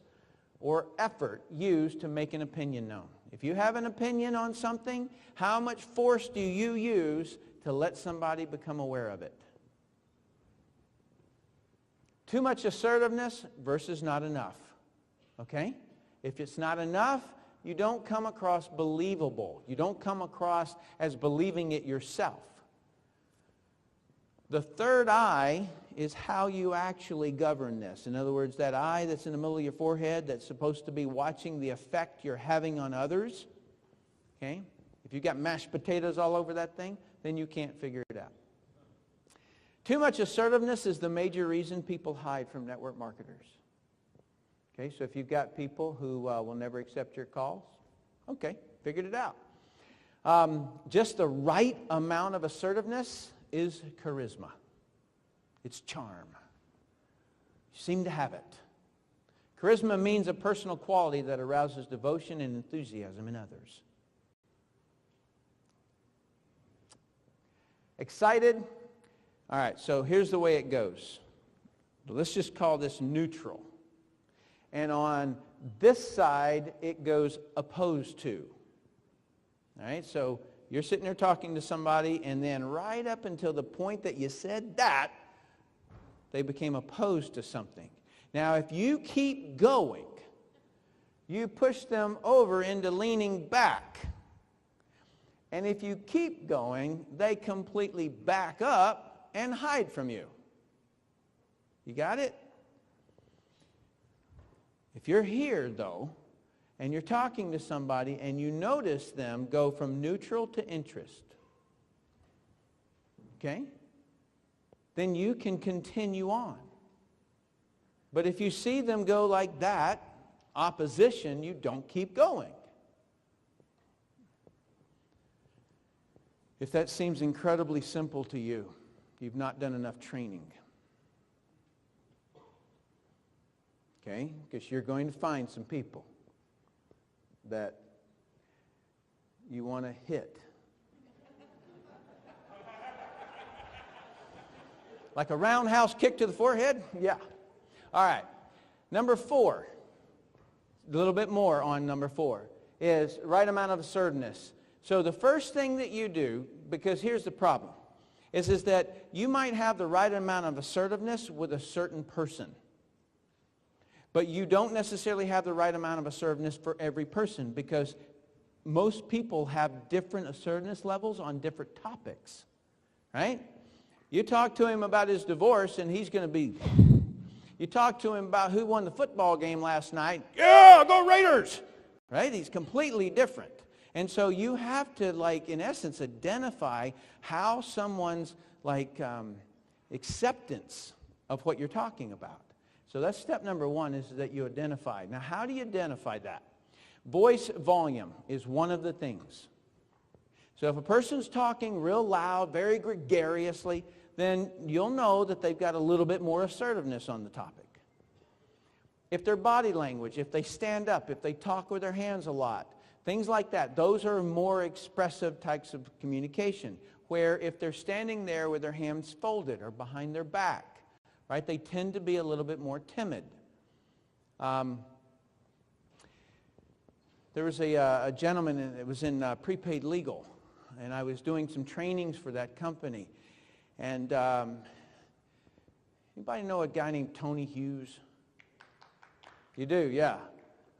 or effort used to make an opinion known. If you have an opinion on something, how much force do you use to let somebody become aware of it? Too much assertiveness versus not enough. Okay? If it's not enough, you don't come across believable. You don't come across as believing it yourself. The third eye is how you actually govern this. In other words, that eye that's in the middle of your forehead that's supposed to be watching the effect you're having on others. Okay? If you've got mashed potatoes all over that thing, then you can't figure it out. Too much assertiveness is the major reason people hide from network marketers. Okay, so if you've got people who will never accept your calls, okay, figured it out. Just the right amount of assertiveness is charisma. It's charm. You seem to have it. Charisma means a personal quality that arouses devotion and enthusiasm in others. Excited? All right, so here's the way it goes. Let's just call this neutral. And on this side, it goes opposed to. All right, so you're sitting there talking to somebody, and then right up until the point that you said that, they became opposed to something. Now, if you keep going, you push them over into leaning back. And if you keep going, they completely back up and hide from you. You got it? If you're here, though, and you're talking to somebody and you notice them go from neutral to interest, okay, then you can continue on. But if you see them go like that, opposition, you don't keep going. If that seems incredibly simple to you, you've not done enough training. Okay? Because you're going to find some people that you want to hit. Like a roundhouse kick to the forehead? Yeah. All right. Number 4, a little bit more on number 4, is right amount of assertiveness. So the first thing that you do, because here's the problem, is that you might have the right amount of assertiveness with a certain person. But you don't necessarily have the right amount of assertiveness for every person, because most people have different assertiveness levels on different topics, right? You talk to him about his divorce, and he's going to be... You talk to him about who won the football game last night. Yeah, go Raiders! Right? He's completely different. And so you have to, like, in essence, identify how someone's, like, acceptance of what you're talking about. So that's step number one, is that you identify. Now, how do you identify that? Voice volume is one of the things. So if a person's talking real loud, very gregariously, then you'll know that they've got a little bit more assertiveness on the topic. If their body language, if they stand up, if they talk with their hands a lot, things like that, those are more expressive types of communication. Where if they're standing there with their hands folded or behind their back, right, they tend to be a little bit more timid. There was a gentleman, and it was in prepaid legal, and I was doing some trainings for that company. And anybody know a guy named Tony Hughes? You do, yeah.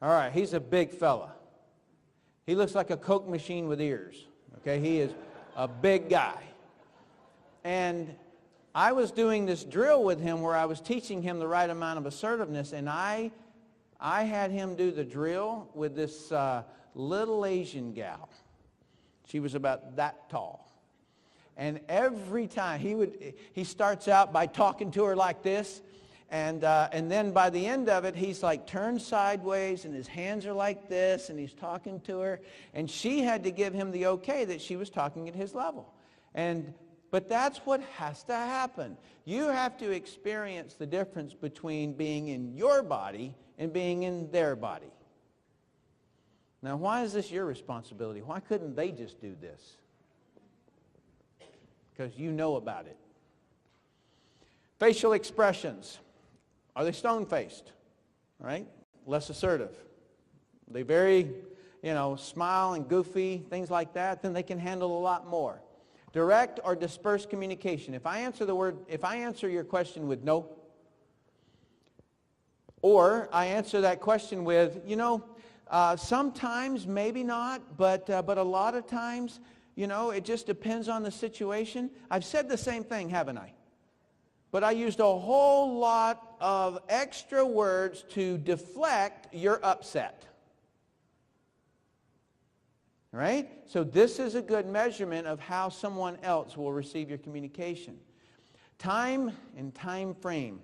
All right, he's a big fella. He looks like a Coke machine with ears. Okay, he is a big guy. And I was doing this drill with him where I was teaching him the right amount of assertiveness, and I had him do the drill with this little Asian gal. She was about that tall. And every time he starts out by talking to her like this, and then by the end of it, he's like turned sideways, and his hands are like this, and he's talking to her, and she had to give him the okay that she was talking at his level. But that's what has to happen. You have to experience the difference between being in your body and being in their body. Now, why is this your responsibility? Why couldn't they just do this? Because you know about it. Facial expressions. Are they stone-faced? Right? Less assertive. They very, smile and goofy, things like that, then they can handle a lot more. Direct or dispersed communication. If I answer your question with no, or I answer that question with, sometimes, maybe not, but a lot of times, it just depends on the situation. I've said the same thing, haven't I? But I used a whole lot of extra words to deflect your upset. Right? So this is a good measurement of how someone else will receive your communication. Time and time frame.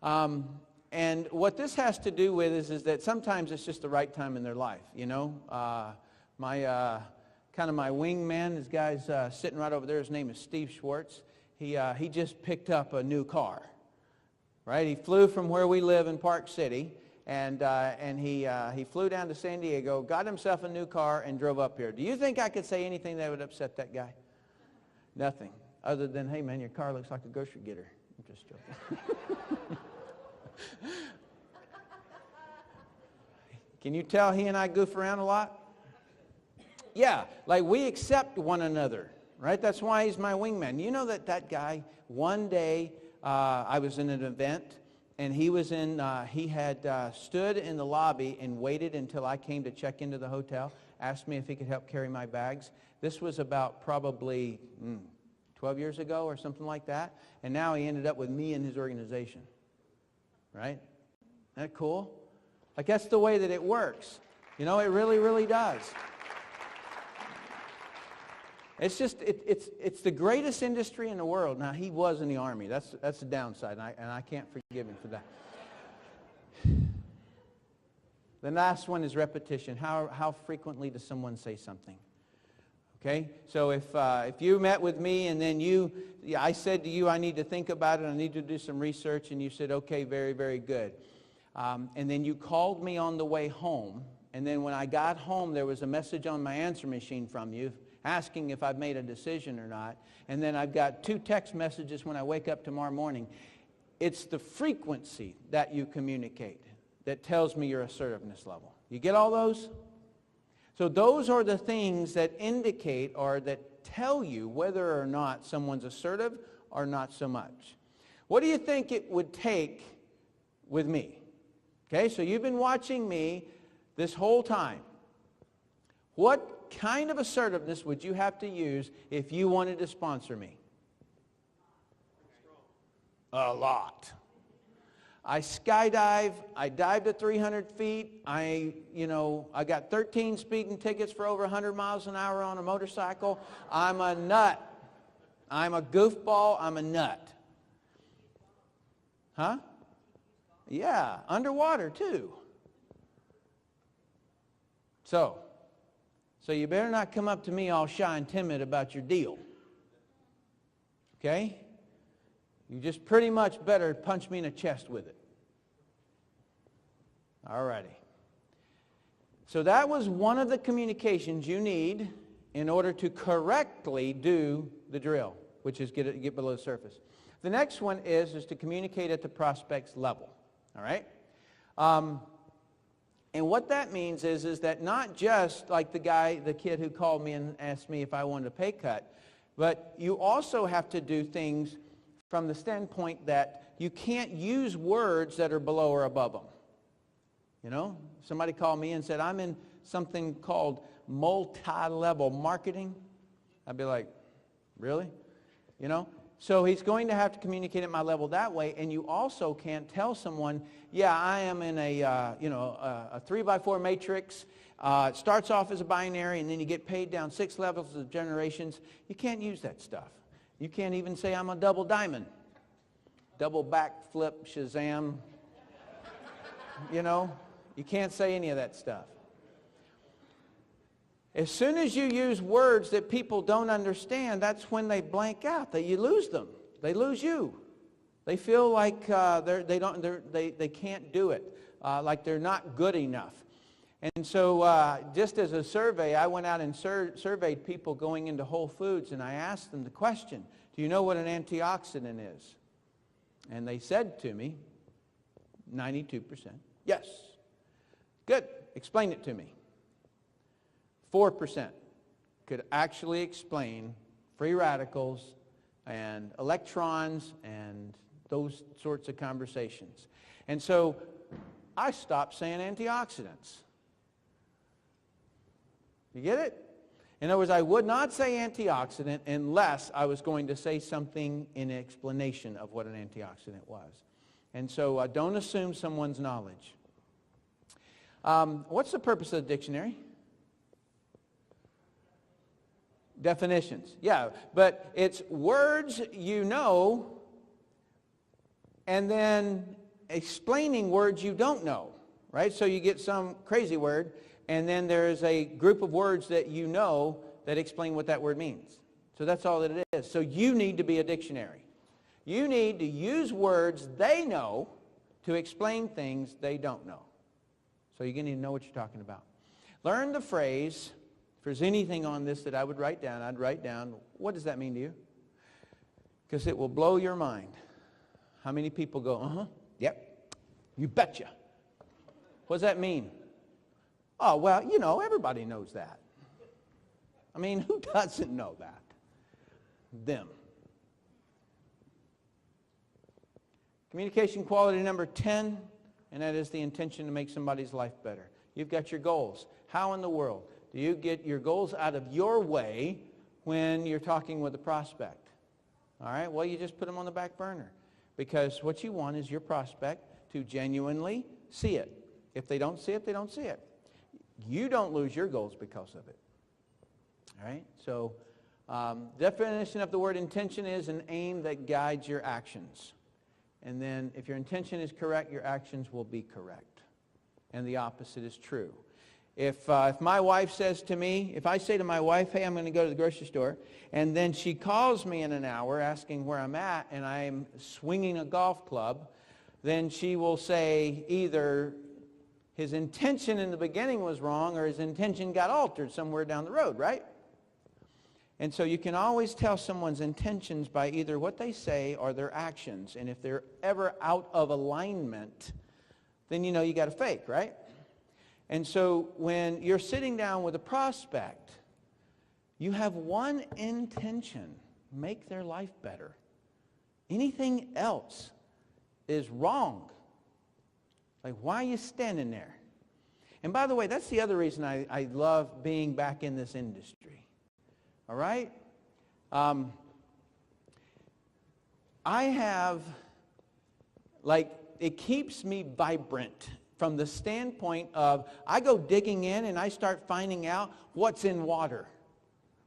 And what this has to do with is that sometimes it's just the right time in their life. My wingman, this guy's sitting right over there. His name is Steve Schwartz. He just picked up a new car. Right? He flew from where we live in Park City. And he flew down to San Diego, got himself a new car, and drove up here. Do you think I could say anything that would upset that guy? Nothing. Other than, hey, man, your car looks like a grocery getter. I'm just joking. Can you tell he and I goof around a lot? Yeah, like we accept one another, right? That's why he's my wingman. You know that guy, one day I was in an event, and he had stood in the lobby and waited until I came to check into the hotel, asked me if he could help carry my bags. This was about probably 12 years ago or something like that. And now he ended up with me in his organization. Right? Isn't that cool? Like that's the way that it works. It really, really does. It's just, it's the greatest industry in the world. Now, he was in the Army. That's the downside, and I can't forgive him for that. The last one is repetition. How frequently does someone say something? Okay? So if you met with me and then I said to you, I need to think about it, I need to do some research, and you said, okay, very, very good. And then you called me on the way home, and then when I got home, there was a message on my answer machine from you, asking if I've made a decision or not. And then I've got 2 text messages when I wake up tomorrow morning. It's the frequency that you communicate that tells me your assertiveness level. You get all those? So those are the things that indicate or that tell you whether or not someone's assertive or not so much. What do you think it would take with me? Okay, so you've been watching me this whole time. What kind of assertiveness would you have to use if you wanted to sponsor me? A lot. I skydive. I dived at 300 feet. I got 13 speeding tickets for over 100 miles an hour on a motorcycle. I'm a nut. I'm a goofball. I'm a nut. Huh? Yeah, underwater too. So you better not come up to me all shy and timid about your deal. Okay? You just pretty much better punch me in the chest with it. All righty. So that was one of the communications you need in order to correctly do the drill, which is get below the surface. The next one is to communicate at the prospect's level. All right? And what that means is that not just like the kid who called me and asked me if I wanted a pay cut, but you also have to do things from the standpoint that you can't use words that are below or above them. You know, somebody called me and said, I'm in something called multi-level marketing. I'd be like, really? You know? So he's going to have to communicate at my level that way, and you also can't tell someone, yeah, I am in a 3x4 matrix. It starts off as a binary, and then you get paid down 6 levels of generations. You can't use that stuff. You can't even say I'm a double diamond. Double backflip, Shazam. You know, you can't say any of that stuff. As soon as you use words that people don't understand, that's when they blank out. You lose them. They lose you. They feel like they can't do it, like they're not good enough. And so just as a survey, I went out and surveyed people going into Whole Foods, and I asked them the question, do you know what an antioxidant is? And they said to me, 92%, yes. Good, explain it to me. 4% could actually explain free radicals and electrons and those sorts of conversations. And so I stopped saying antioxidants. You get it? In other words, I would not say antioxidant unless I was going to say something in explanation of what an antioxidant was. And so don't assume someone's knowledge. What's the purpose of the dictionary? Definitions. Yeah, but it's words you know and then explaining words you don't know, right? So you get some crazy word, and then there's a group of words that you know that explain what that word means. So that's all that it is. So you need to be a dictionary. You need to use words they know to explain things they don't know. So you're going to need to know what you're talking about. Learn the phrase. If there's anything on this that I would write down, I'd write down, what does that mean to you? Because it will blow your mind. How many people go, uh-huh, yep, you betcha. What does that mean? Oh, well, you know, everybody knows that. I mean, who doesn't know that? Them. Communication quality number 10, and that is the intention to make somebody's life better. You've got your goals. How in the world do you get your goals out of your way when you're talking with a prospect? All right, well, you just put them on the back burner, because what you want is your prospect to genuinely see it. If they don't see it, they don't see it. You don't lose your goals because of it. All right, so definition of the word intention is an aim that guides your actions. And then if your intention is correct, your actions will be correct. And the opposite is true. If my wife says to me, if I say to my wife, hey, I'm going to go to the grocery store, and then she calls me in an hour asking where I'm at, and I'm swinging a golf club, then she will say either his intention in the beginning was wrong or his intention got altered somewhere down the road, right? And so you can always tell someone's intentions by either what they say or their actions. And if they're ever out of alignment, then you know you got a fake, right? And so when you're sitting down with a prospect, you have one intention: make their life better. Anything else is wrong. Like, why are you standing there? And by the way, that's the other reason I love being back in this industry. All right? I have, it keeps me vibrant from the standpoint of I go digging in and I start finding out what's in water,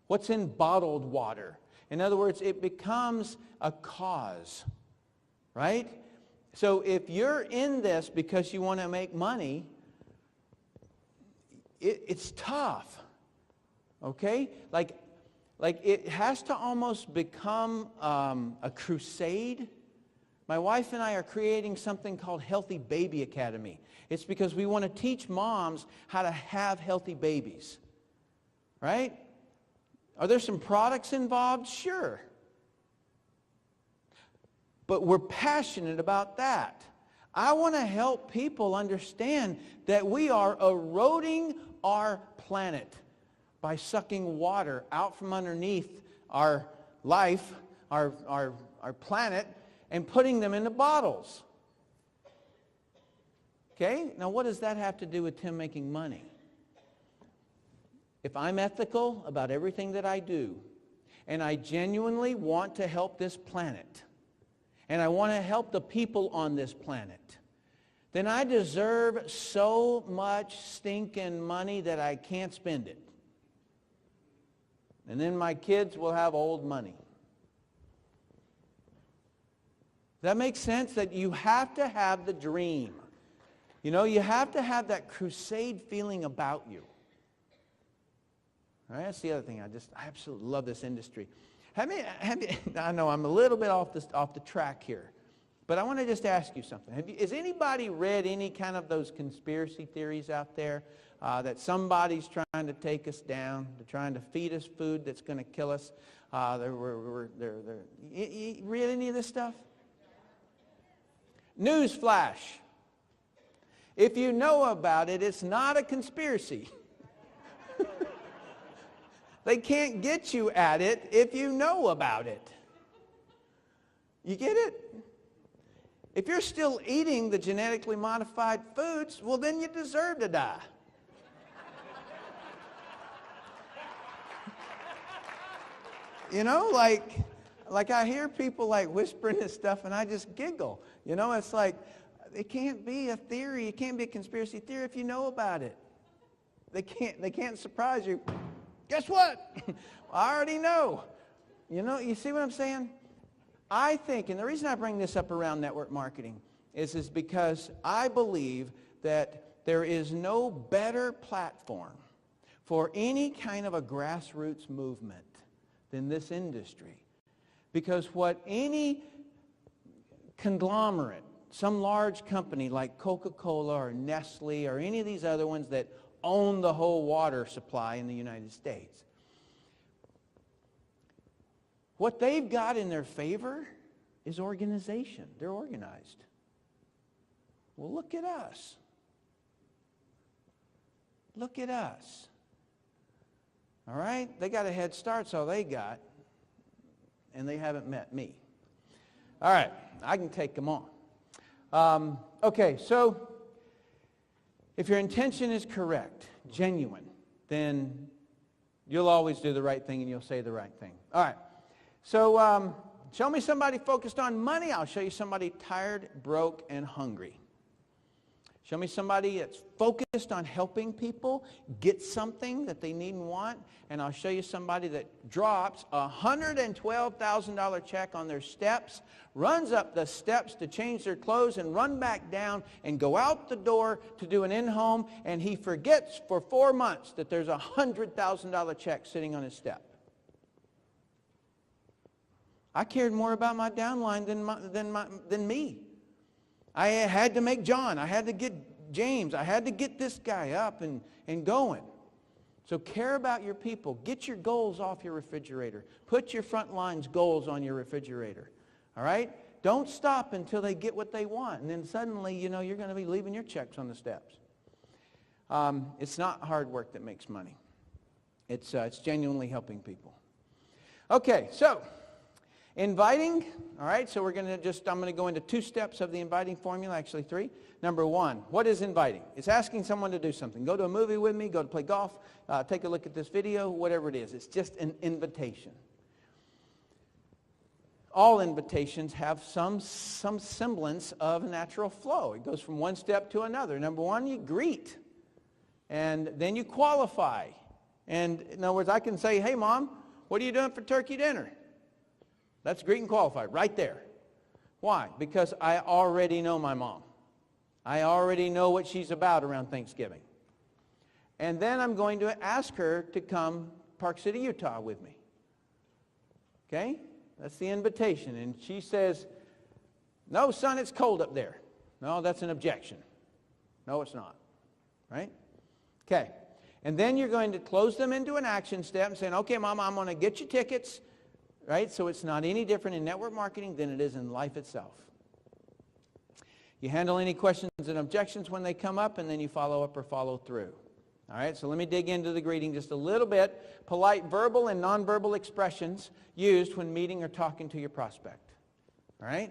what's in bottled water. In other words, it becomes a cause, right? So if you're in this because you want to make money, it's tough, okay? Like it has to almost become a crusade. My wife and I are creating something called Healthy Baby Academy. It's because we want to teach moms how to have healthy babies, right? Are there some products involved? Sure. But we're passionate about that. I want to help people understand that we are eroding our planet by sucking water out from underneath our life, our planet, and putting them into bottles. Okay? Now what does that have to do with Tim making money? If I'm ethical about everything that I do, and I genuinely want to help this planet, and I want to help the people on this planet, then I deserve so much stinking money that I can't spend it. And then my kids will have old money. Does that make sense? That you have to have the dream. You know, you have to have that crusade feeling about you. All right, that's the other thing. I absolutely love this industry. I know I'm a little bit off the track here, but I want to just ask you something. Has anybody read any kind of those conspiracy theories out there that somebody's trying to take us down, they're trying to feed us food that's going to kill us? You read any of this stuff? Newsflash. If you know about it, it's not a conspiracy. They can't get you at it if you know about it. You get it? If you're still eating the genetically modified foods, well, then you deserve to die. You know, like I hear people like whispering this stuff and I just giggle. You know, it's like, it can't be a theory. It can't be a conspiracy theory if you know about it. They can't surprise you. Guess what? I already know. You know, you see what I'm saying? I think, and the reason I bring this up around network marketing is because I believe that there is no better platform for any kind of a grassroots movement than this industry. Because what any conglomerate, some large company like Coca-Cola or Nestle or any of these other ones that own the whole water supply in the United States, what they've got in their favor is organization. They're organized. Well, look at us. Look at us. All right? They got a head start, so they got, and they haven't met me. All right, I can take them on. Okay, so if your intention is correct, genuine, then you'll always do the right thing and you'll say the right thing. All right, so show me somebody focused on money. I'll show you somebody tired, broke, and hungry. Show me somebody that's focused on helping people get something that they need and want, and I'll show you somebody that drops a $112,000 check on their steps, runs up the steps to change their clothes and run back down and go out the door to do an in-home, and he forgets for 4 months that there's a $100,000 check sitting on his step. I cared more about my downline than me. I had to make John. I had to get James. I had to get this guy up and going. So care about your people. Get your goals off your refrigerator. Put your front line's goals on your refrigerator. All right? Don't stop until they get what they want. And then suddenly, you know, you're going to be leaving your checks on the steps. It's not hard work that makes money. It's genuinely helping people. Okay, so Inviting, all right, so I'm going to go into 2 steps of the inviting formula, actually 3. Number 1, what is inviting? It's asking someone to do something. Go to a movie with me, go to play golf, take a look at this video, whatever it is. It's just an invitation. All invitations have some semblance of natural flow. It goes from one step to another. Number 1, you greet, and then you qualify. And in other words, I can say, hey, Mom, what are you doing for turkey dinner? That's greet and qualify right there. Why? Because I already know my mom. I already know what she's about around Thanksgiving. And then I'm going to ask her to come Park City, Utah with me. Okay? That's the invitation. And she says, no, son, it's cold up there. No, that's an objection. No, it's not. Right? Okay. And then you're going to close them into an action step and saying, okay, Mom, I'm going to get you tickets. Right? So it's not any different in network marketing than it is in life itself. You handle any questions and objections when they come up, and then you follow up or follow through. All right, so let me dig into the greeting just a little bit. Polite verbal and nonverbal expressions used when meeting or talking to your prospect. All right?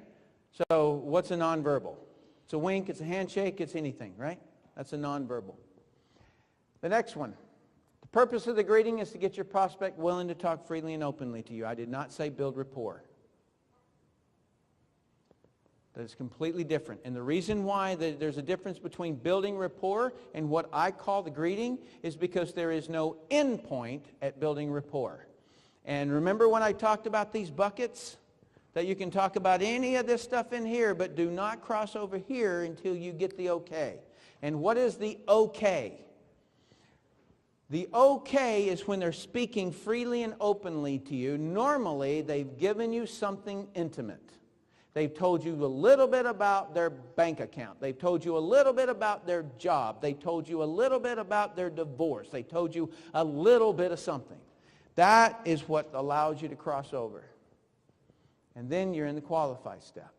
So what's a nonverbal? It's a wink, it's a handshake, it's anything, right? That's a nonverbal. The next one. The purpose of the greeting is to get your prospect willing to talk freely and openly to you. I did not say build rapport. That is completely different. And the reason why there's a difference between building rapport and what I call the greeting is because there is no end point at building rapport. And remember when I talked about these buckets? That you can talk about any of this stuff in here, but do not cross over here until you get the okay. And what is the okay? The okay is when they're speaking freely and openly to you. Normally, they've given you something intimate. They've told you a little bit about their bank account. They've told you a little bit about their job. They told you a little bit about their divorce. They told you a little bit of something. That is what allows you to cross over. And then you're in the qualify step.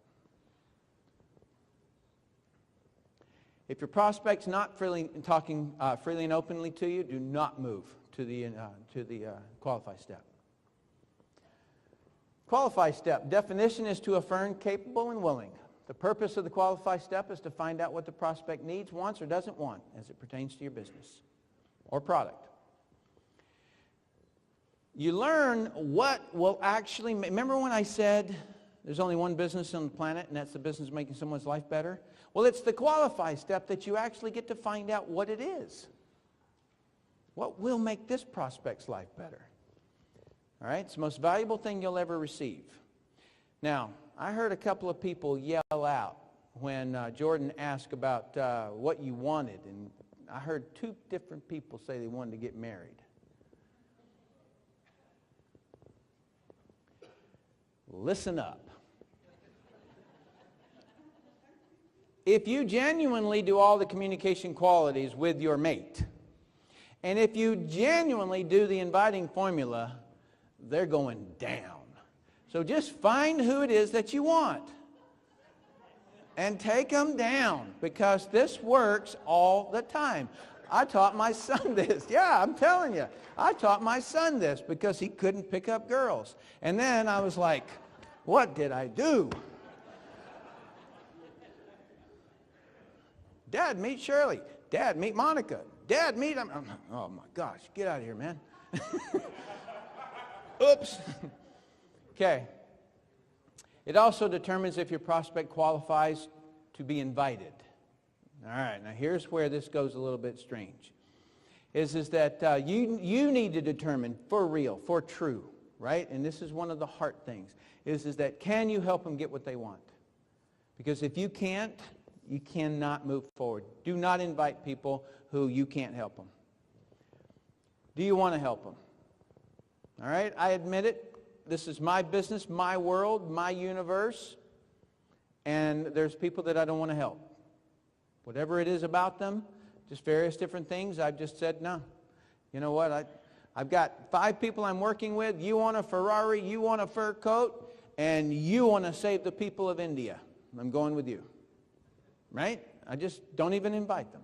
If your prospect's not talking freely and openly to you, do not move to the qualify step. Qualify step. Definition is to affirm capable and willing. The purpose of the qualify step is to find out what the prospect needs, wants, or doesn't want as it pertains to your business or product. You learn what will actually... Remember when I said there's only one business on the planet, and that's the business of making someone's life better? Well, it's the qualify step that you actually get to find out what it is. What will make this prospect's life better? All right, it's the most valuable thing you'll ever receive. Now, I heard a couple of people yell out when Jordan asked about what you wanted, and I heard 2 different people say they wanted to get married. Listen up. If you genuinely do all the communication qualities with your mate, and if you genuinely do the inviting formula, they're going down. So just find who it is that you want and take them down, because this works all the time. I taught my son this. Yeah, I'm telling you. I taught my son this because he couldn't pick up girls. And then I was like, what did I do? Dad, meet Shirley. Dad, meet Monica. Dad, meet... Oh my gosh, get out of here, man. Oops. Okay. It also determines if your prospect qualifies to be invited. All right, now here's where this goes a little bit strange. Is that you need to determine for real, for true, right? And this is one of the heart things. Is that can you help them get what they want? Because if you can't, you cannot move forward. Do not invite people who you can't help them. Do you want to help them? All right, I admit it. This is my business, my world, my universe. And there's people that I don't want to help. Whatever it is about them, just various different things, I've just said, no. You know what, I've got 5 people I'm working with. You want a Ferrari, you want a fur coat, and you want to save the people of India. I'm going with you. Right? I just don't even invite them.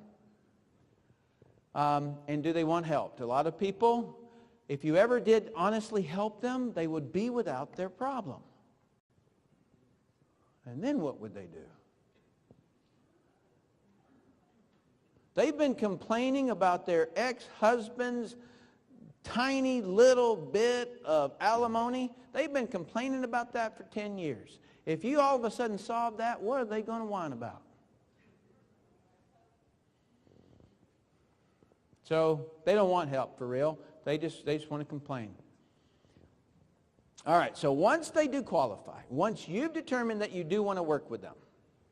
And do they want help? To a lot of people, if you ever did honestly help them, they would be without their problem. And then what would they do? They've been complaining about their ex-husband's tiny little bit of alimony. They've been complaining about that for 10 years. If you all of a sudden solve that, what are they going to whine about? So they don't want help for real. They just want to complain. All right, so once they do qualify, once you've determined that you do want to work with them,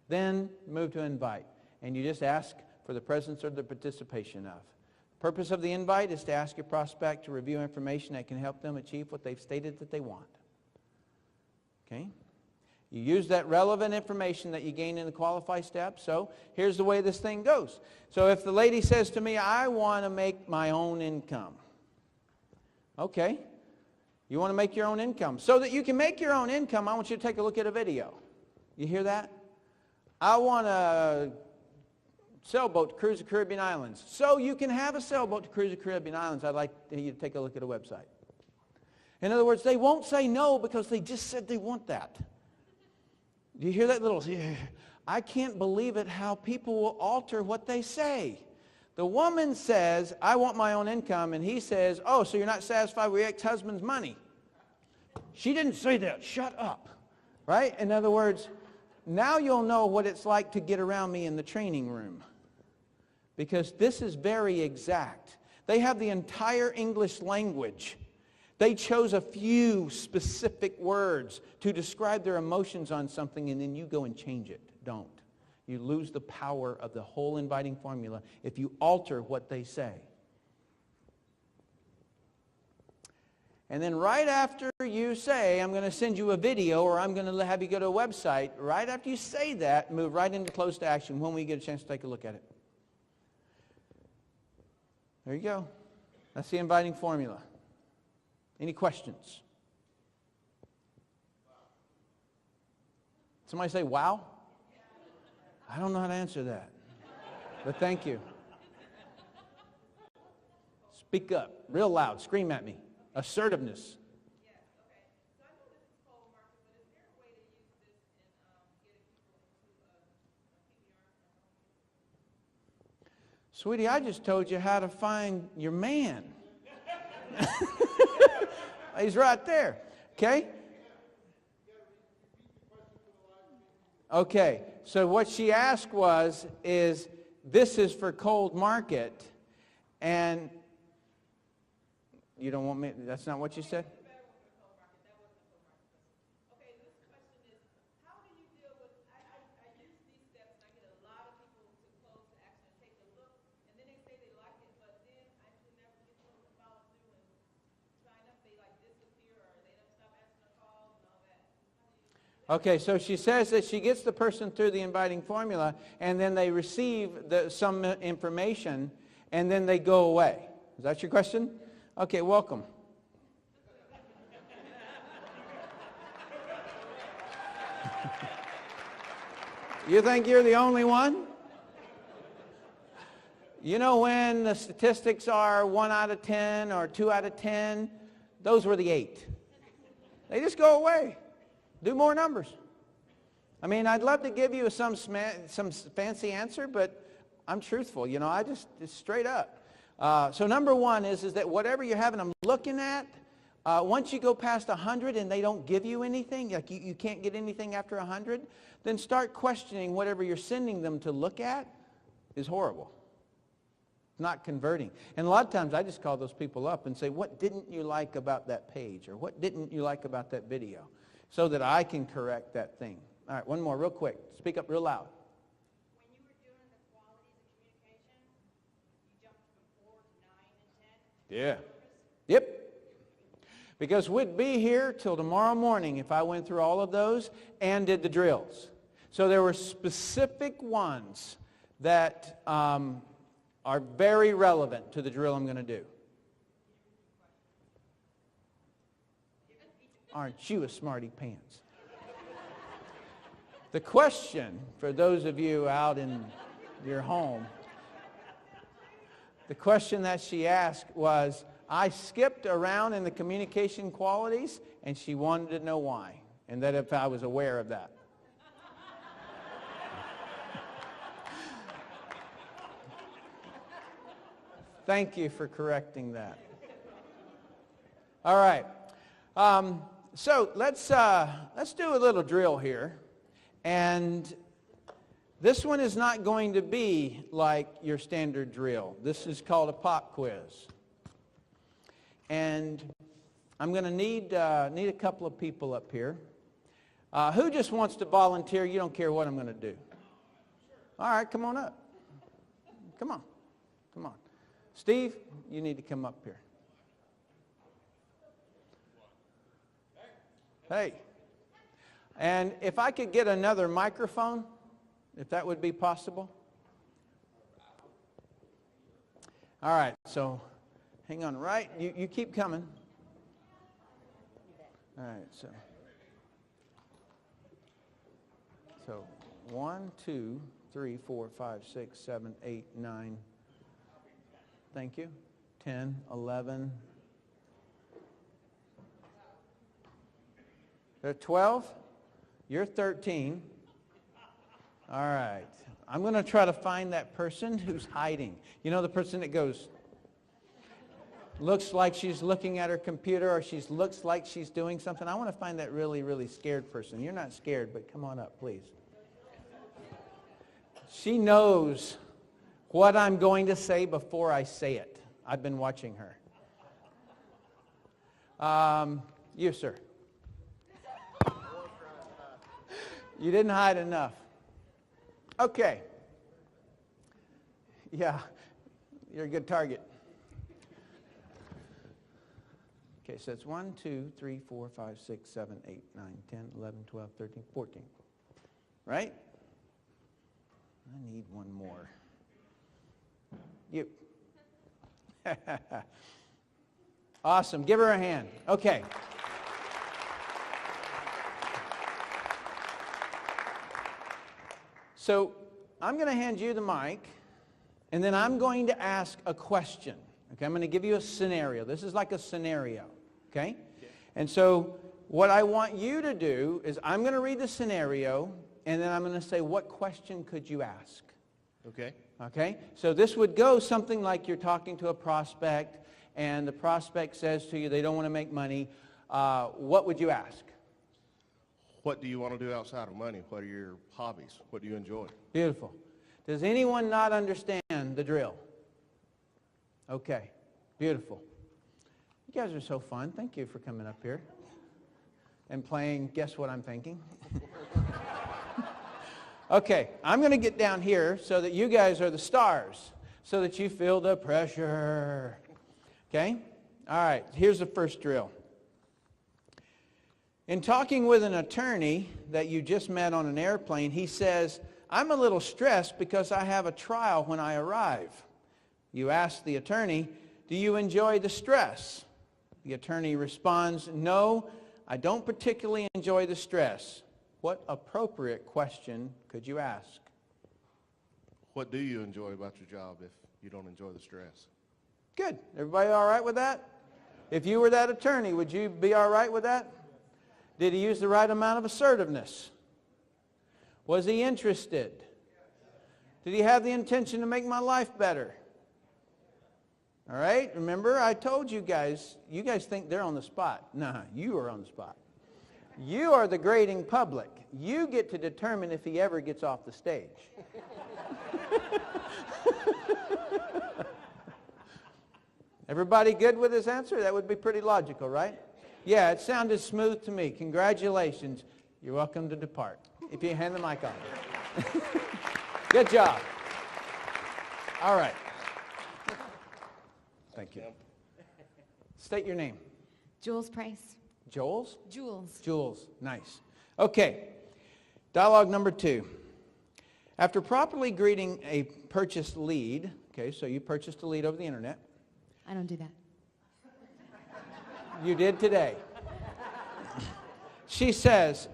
then move to invite. And you just ask for the presence or the participation of. The purpose of the invite is to ask your prospect to review information that can help them achieve what they've stated that they want. Okay? You use that relevant information that you gain in the qualify step. So here's the way this thing goes. So if the lady says to me, I want to make my own income. Okay. You want to make your own income. So that you can make your own income, I want you to take a look at a video. You hear that? I want a sailboat to cruise the Caribbean islands. So you can have a sailboat to cruise the Caribbean islands. I'd like you to take a look at a website. In other words, they won't say no because they just said they want that. Do you hear that little, I can't believe it how people will alter what they say. The woman says, I want my own income, and he says, oh, so you're not satisfied with your ex-husband's money. She didn't say that. Shut up. Right? In other words, now you'll know what it's like to get around me in the training room. Because this is very exact. They have the entire English language. They chose a few specific words to describe their emotions on something, and then you go and change it. Don't. You lose the power of the whole inviting formula if you alter what they say. And then right after you say, I'm going to send you a video or I'm going to have you go to a website, right after you say that, move right into close to action when we get a chance to take a look at it. There you go. That's the inviting formula. Any questions? Somebody say, wow? I don't know how to answer that. But thank you. Speak up, real loud, scream at me. Assertiveness. Yes, okay. So I know this is cold market, but is there a way to use this in getting people into a PBR? Sweetie, I just told you how to find your man. He's right there. Okay? Okay. So what she asked is this is for cold market, and you don't want me, that's not what you said? Okay, this question is, how do you deal with, I use these steps and I get a lot of people to close the action and take a look, and then they say they like it, but then I should never get them to follow through and sign up. They like disappear or they don't stop answering the calls and all that. Okay, so she says that she gets the person through the inviting formula, and then they receive some information, and then they go away. Is that your question? Okay, welcome. You think you're the only one? You know when the statistics are 1 out of 10 or 2 out of 10? Those were the 8. They just go away. Do more numbers. I mean, I'd love to give you some fancy answer, but I'm truthful. You know, it's straight up. So number one is that whatever you're having them looking at, once you go past 100 and they don't give you anything, like you can't get anything after 100, then start questioning whatever you're sending them to look at is horrible. It's not converting. And a lot of times I just call those people up and say, what didn't you like about that page? Or what didn't you like about that video? So that I can correct that thing. All right, one more real quick. Speak up real loud. When you were doing the qualities of communication, you jumped from 4 to 9 and 10? Yeah. Yep. Because we'd be here till tomorrow morning if I went through all of those and did the drills. So there were specific ones that are very relevant to the drill I'm going to do. Aren't you a smarty pants? The question, for those of you out in your home, the question that she asked was, I skipped around in the communication qualities, and she wanted to know why, and that if I was aware of that. Thank you for correcting that. All right. So let's do a little drill here. And this one is not going to be like your standard drill. This is called a pop quiz. And I'm going to need a couple of people up here. Who just wants to volunteer? You don't care what I'm going to do. All right, come on up. Come on. Come on. Steve, you need to come up here. Hey. And if I could get another microphone, if that would be possible. All right, so hang on, right? You keep coming. All right, so 1, 2, 3, 4, 5, 6, 7, 8, 9. Thank you. 10, 11. There are 12. You're 13. All right. I'm going to try to find that person who's hiding. You know, the person that goes, looks like she's looking at her computer, or she looks like she's doing something. I want to find that really, really scared person. You're not scared, but come on up, please. She knows what I'm going to say before I say it. I've been watching her. You, sir. You didn't hide enough. Okay. Yeah, you're a good target. Okay, so it's 1, 2, 3, 4, 5, 6, 7, 8, 9, 10, 11, 12, 13, 14. Right? I need one more. You. Awesome. Give her a hand. Okay. So I'm going to hand you the mic, and then I'm going to ask a question. Okay, I'm going to give you a scenario. This is like a scenario. Okay? And so what I want you to do is I'm going to read the scenario, and then I'm going to say, what question could you ask? Okay. Okay? So this would go something like you're talking to a prospect, and the prospect says to you they don't want to make money. What would you ask? What do you want to do outside of money? What are your hobbies? What do you enjoy? Beautiful. Does anyone not understand the drill? Okay. Beautiful. You guys are so fun. Thank you for coming up here and playing Guess What I'm Thinking. Okay, I'm going to get down here so that you guys are the stars, so that you feel the pressure. Okay? All right, here's the first drill. In talking with an attorney that you just met on an airplane, he says, I'm a little stressed because I have a trial when I arrive. You ask the attorney, do you enjoy the stress? The attorney responds, no, I don't particularly enjoy the stress. What appropriate question could you ask? What do you enjoy about your job if you don't enjoy the stress? Good. Everybody all right with that? If you were that attorney, would you be all right with that? Did he use the right amount of assertiveness? Was he interested? Did he have the intention to make my life better? All right? Remember, I told you guys think they're on the spot. Nah, you are on the spot. You are the grading public. You get to determine if he ever gets off the stage. Everybody good with his answer? That would be pretty logical, right? Yeah, it sounded smooth to me. Congratulations. You're welcome to depart. If you hand the mic off. Good job. All right. Thank you. State your name. Jules Price. Joel's? Jules. Jules. Nice. Okay. Dialogue number 2. After properly greeting a purchased lead, okay, so you purchased a lead over the internet. I don't do that. You did today. She says,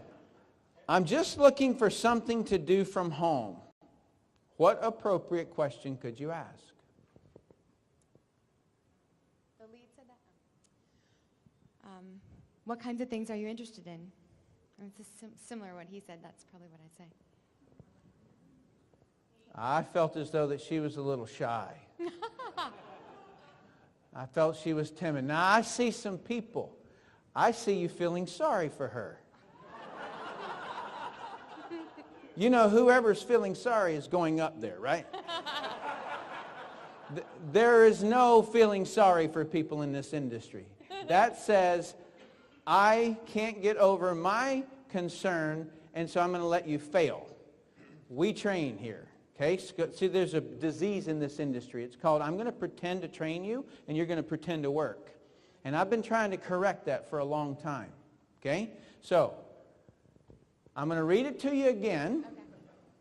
I'm just looking for something to do from home. What appropriate question could you ask? The lead said that? What kinds of things are you interested in? It's similar to what he said. That's probably what I'd say. I felt as though that she was a little shy. I felt she was timid. Now, I see some people. I see you feeling sorry for her. You know, whoever's feeling sorry is going up there, right? There is no feeling sorry for people in this industry. That says, I can't get over my concern, and so I'm going to let you fail. We train here. Okay? See, there's a disease in this industry. It's called, I'm going to pretend to train you, and you're going to pretend to work. And I've been trying to correct that for a long time. Okay? So, I'm going to read it to you again. Okay.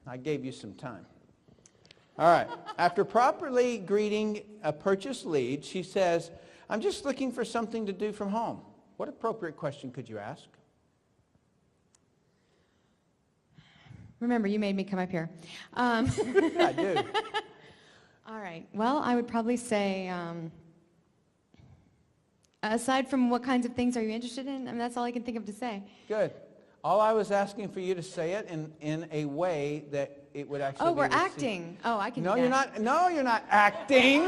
I gave you some time. All right. After properly greeting a purchase lead, she says, I'm just looking for something to do from home. What appropriate question could you ask? Remember, you made me come up here. I do. All right. Well, I would probably say, aside from what kinds of things are you interested in? I mean, that's all I can think of to say. Good. All I was asking for you to say it in a way that it would actually be we're received. acting. Oh, I can do No, that. you're not. No, you're not acting.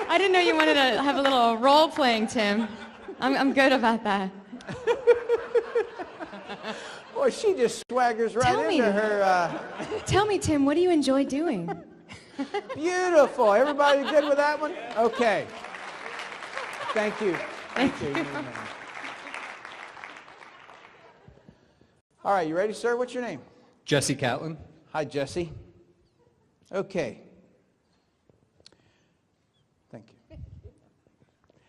I didn't know you wanted to have a little role playing, Tim. I'm good about that. Boy, she just swaggers right Tell into me. her. Tell me, Tim, what do you enjoy doing? Beautiful. Everybody good with that one? Okay. Thank you. Thank you. All right, you ready, sir? What's your name? Jesse Catlin. Hi, Jesse. Okay. Thank you.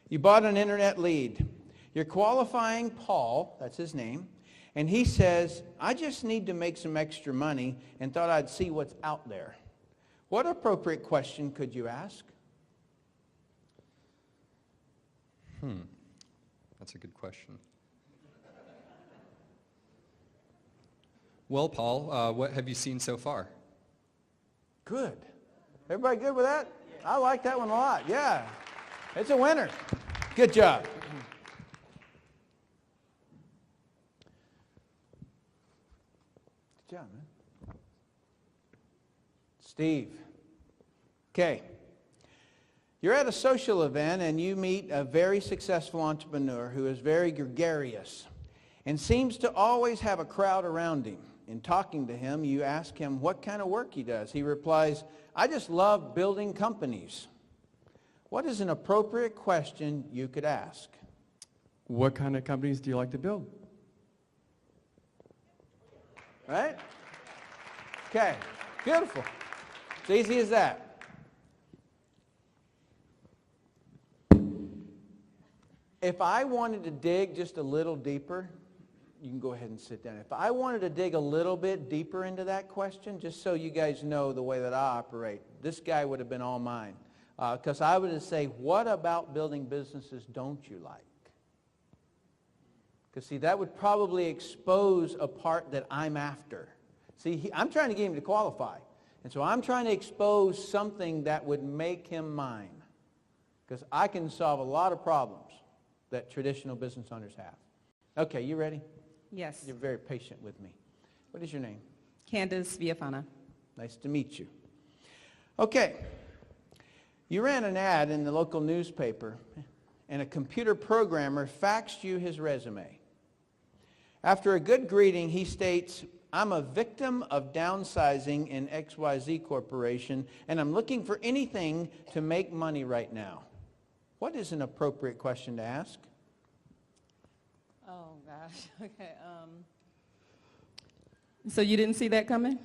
You bought an internet lead. You're qualifying Paul, that's his name, and he says, I just need to make some extra money and thought I'd see what's out there. What appropriate question could you ask? That's a good question. Well, Paul, what have you seen so far? Good. Everybody good with that? I like that one a lot. Yeah. It's a winner. Good job. Good job, man. Steve. Okay. You're at a social event and you meet a very successful entrepreneur who is very gregarious and seems to always have a crowd around him. In talking to him, you ask him what kind of work he does. He replies, I just love building companies. What is an appropriate question you could ask? What kind of companies do you like to build? Right? Okay. Beautiful. It's easy as that. If I wanted to dig just a little deeper, you can go ahead and sit down. If I wanted to dig a little bit deeper into that question, just so you guys know the way that I operate, this guy would have been all mine. Because I would say, what about building businesses don't you like? Because, see, that would probably expose a part that I'm after. See, I'm trying to get him to qualify. And so I'm trying to expose something that would make him mine. Because I can solve a lot of problems that traditional business owners have. Okay, you ready? Yes. You're very patient with me. What is your name? Candace Viafana. Nice to meet you. Okay. You ran an ad in the local newspaper, and a computer programmer faxed you his resume. After a good greeting, he states, I'm a victim of downsizing in XYZ Corporation, and I'm looking for anything to make money right now. What is an appropriate question to ask? Oh, gosh. Okay. So you didn't see that coming?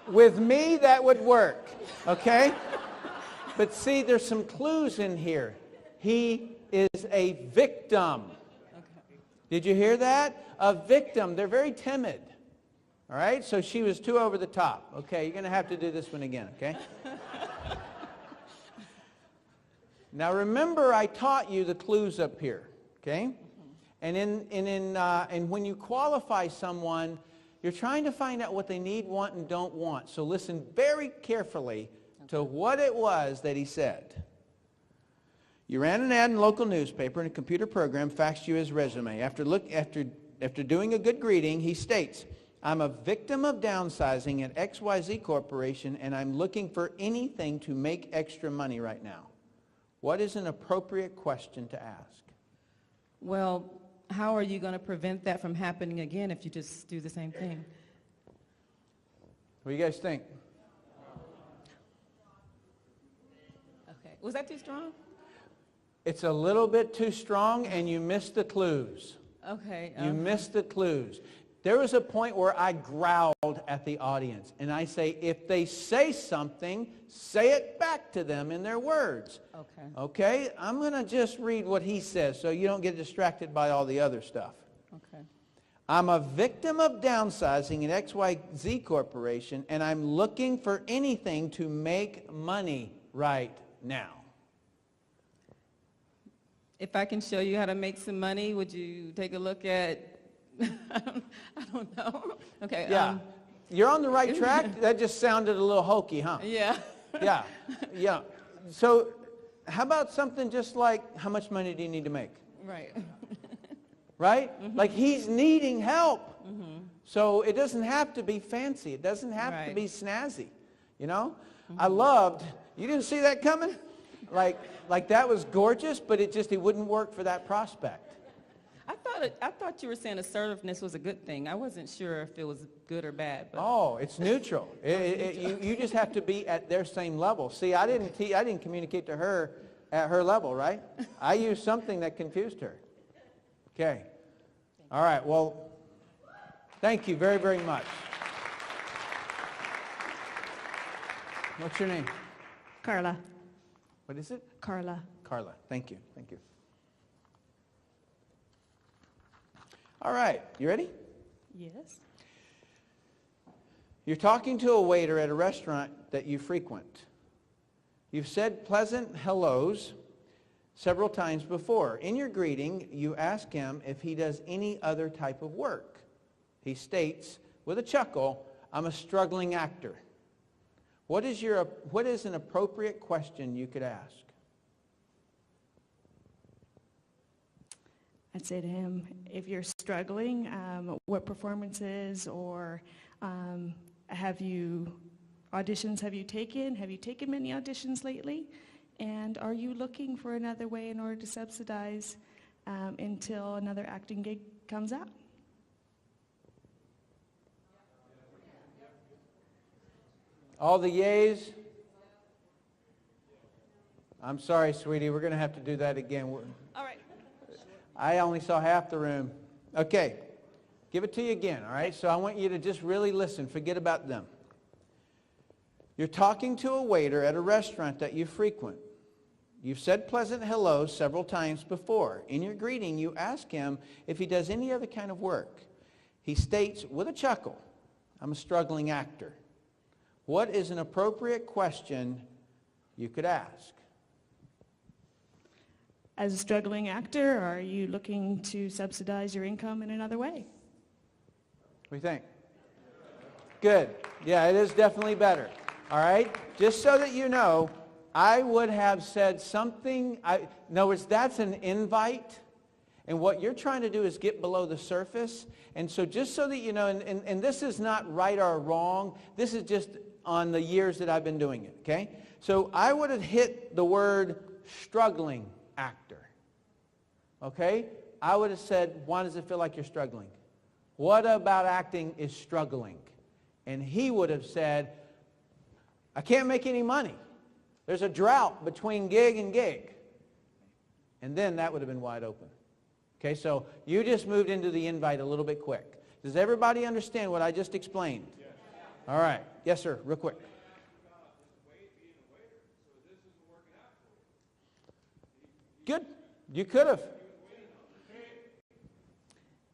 With me, that would work, okay? But see, there's some clues in here. He is a victim. Okay. Did you hear that? A victim. They're very timid. All right? So she was too over the top. Okay, you're going to have to do this one again, okay? Now remember, I taught you the clues up here, okay? And when you qualify someone, you're trying to find out what they need, want, and don't want. So listen very carefully to what it was that he said. You ran an ad in a local newspaper and a computer program faxed you his resume. After after doing a good greeting, he states, I'm a victim of downsizing at XYZ Corporation, and I'm looking for anything to make extra money right now. What is an appropriate question to ask? Well, how are you going to prevent that from happening again if you just do the same thing? What do you guys think? Okay. Was that too strong? It's a little bit too strong, and you missed the clues. Okay. You missed the clues. There was a point where I growled at the audience, and I say, if they say something, say it back to them in their words. Okay. Okay? I'm going to just read what he says so you don't get distracted by all the other stuff. Okay. I'm a victim of downsizing at XYZ Corporation, and I'm looking for anything to make money right now. If I can show you how to make some money, would you take a look at, I don't know. Okay. Yeah. You're on the right track. That just sounded a little hokey, huh? Yeah. Yeah. Yeah. So how about something just like, how much money do you need to make? Right. Right? Like he's needing help. So it doesn't have to be fancy. It doesn't have to Right. be snazzy. You know? I loved, you didn't see that coming? Like that was gorgeous, but it wouldn't work for that prospect. I thought you were saying assertiveness was a good thing. I wasn't sure if it was good or bad. But Oh, it's neutral. You just have to be at their same level. See, I didn't communicate to her at her level, right? I used something that confused her. Okay. All right. Well, thank you very, very much. What's your name? Carla. What is it? Carla. Carla. Thank you. Thank you. All right. You ready? Yes. You're talking to a waiter at a restaurant that you frequent. You've said pleasant hellos several times before. In your greeting, you ask him if he does any other type of work. He states, with a chuckle, I'm a struggling actor. What is an appropriate question you could ask? I'd say to him, if you're struggling, what performances or have you taken? Have you taken many auditions lately? And are you looking for another way in order to subsidize until another acting gig comes out? All the yays? I'm sorry, sweetie. We're going to have to do that again. All right. I only saw half the room. Okay. Give it to you again, all right? So I want you to just really listen. Forget about them. You're talking to a waiter at a restaurant that you frequent. You've said pleasant hello several times before. In your greeting, you ask him if he does any other kind of work. He states with a chuckle, I'm a struggling actor. What is an appropriate question you could ask? As a struggling actor, are you looking to subsidize your income in another way? What do you think? Good. Yeah, it is definitely better. All right? Just so that you know, I would have said something. In other words, that's an invite. And what you're trying to do is get below the surface. And so just so that you know, and this is not right or wrong. This is just on the years that I've been doing it. Okay? So I would have hit the word struggling actor. Okay? I would have said, why does it feel like you're struggling? What about acting is struggling? And he would have said, I can't make any money. There's a drought between gig and gig. And then that would have been wide open. Okay, so you just moved into the invite a little bit quick. Does everybody understand what I just explained? Yes. All right. Yes, sir. Real quick. Good. You could have.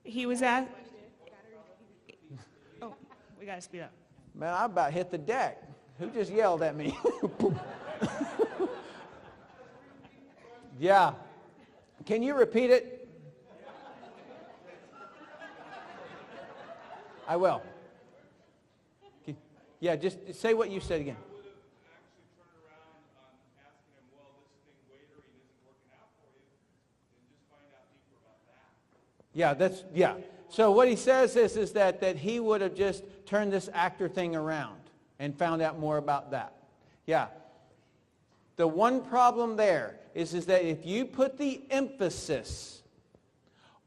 He was at... Oh, we got to speed up. Man, I about hit the deck. Who just yelled at me? Yeah. Can you repeat it? I will. Yeah, just say what you said again. Yeah, So what he says is that he would have just turned this actor thing around and found out more about that. Yeah. The one problem there is that if you put the emphasis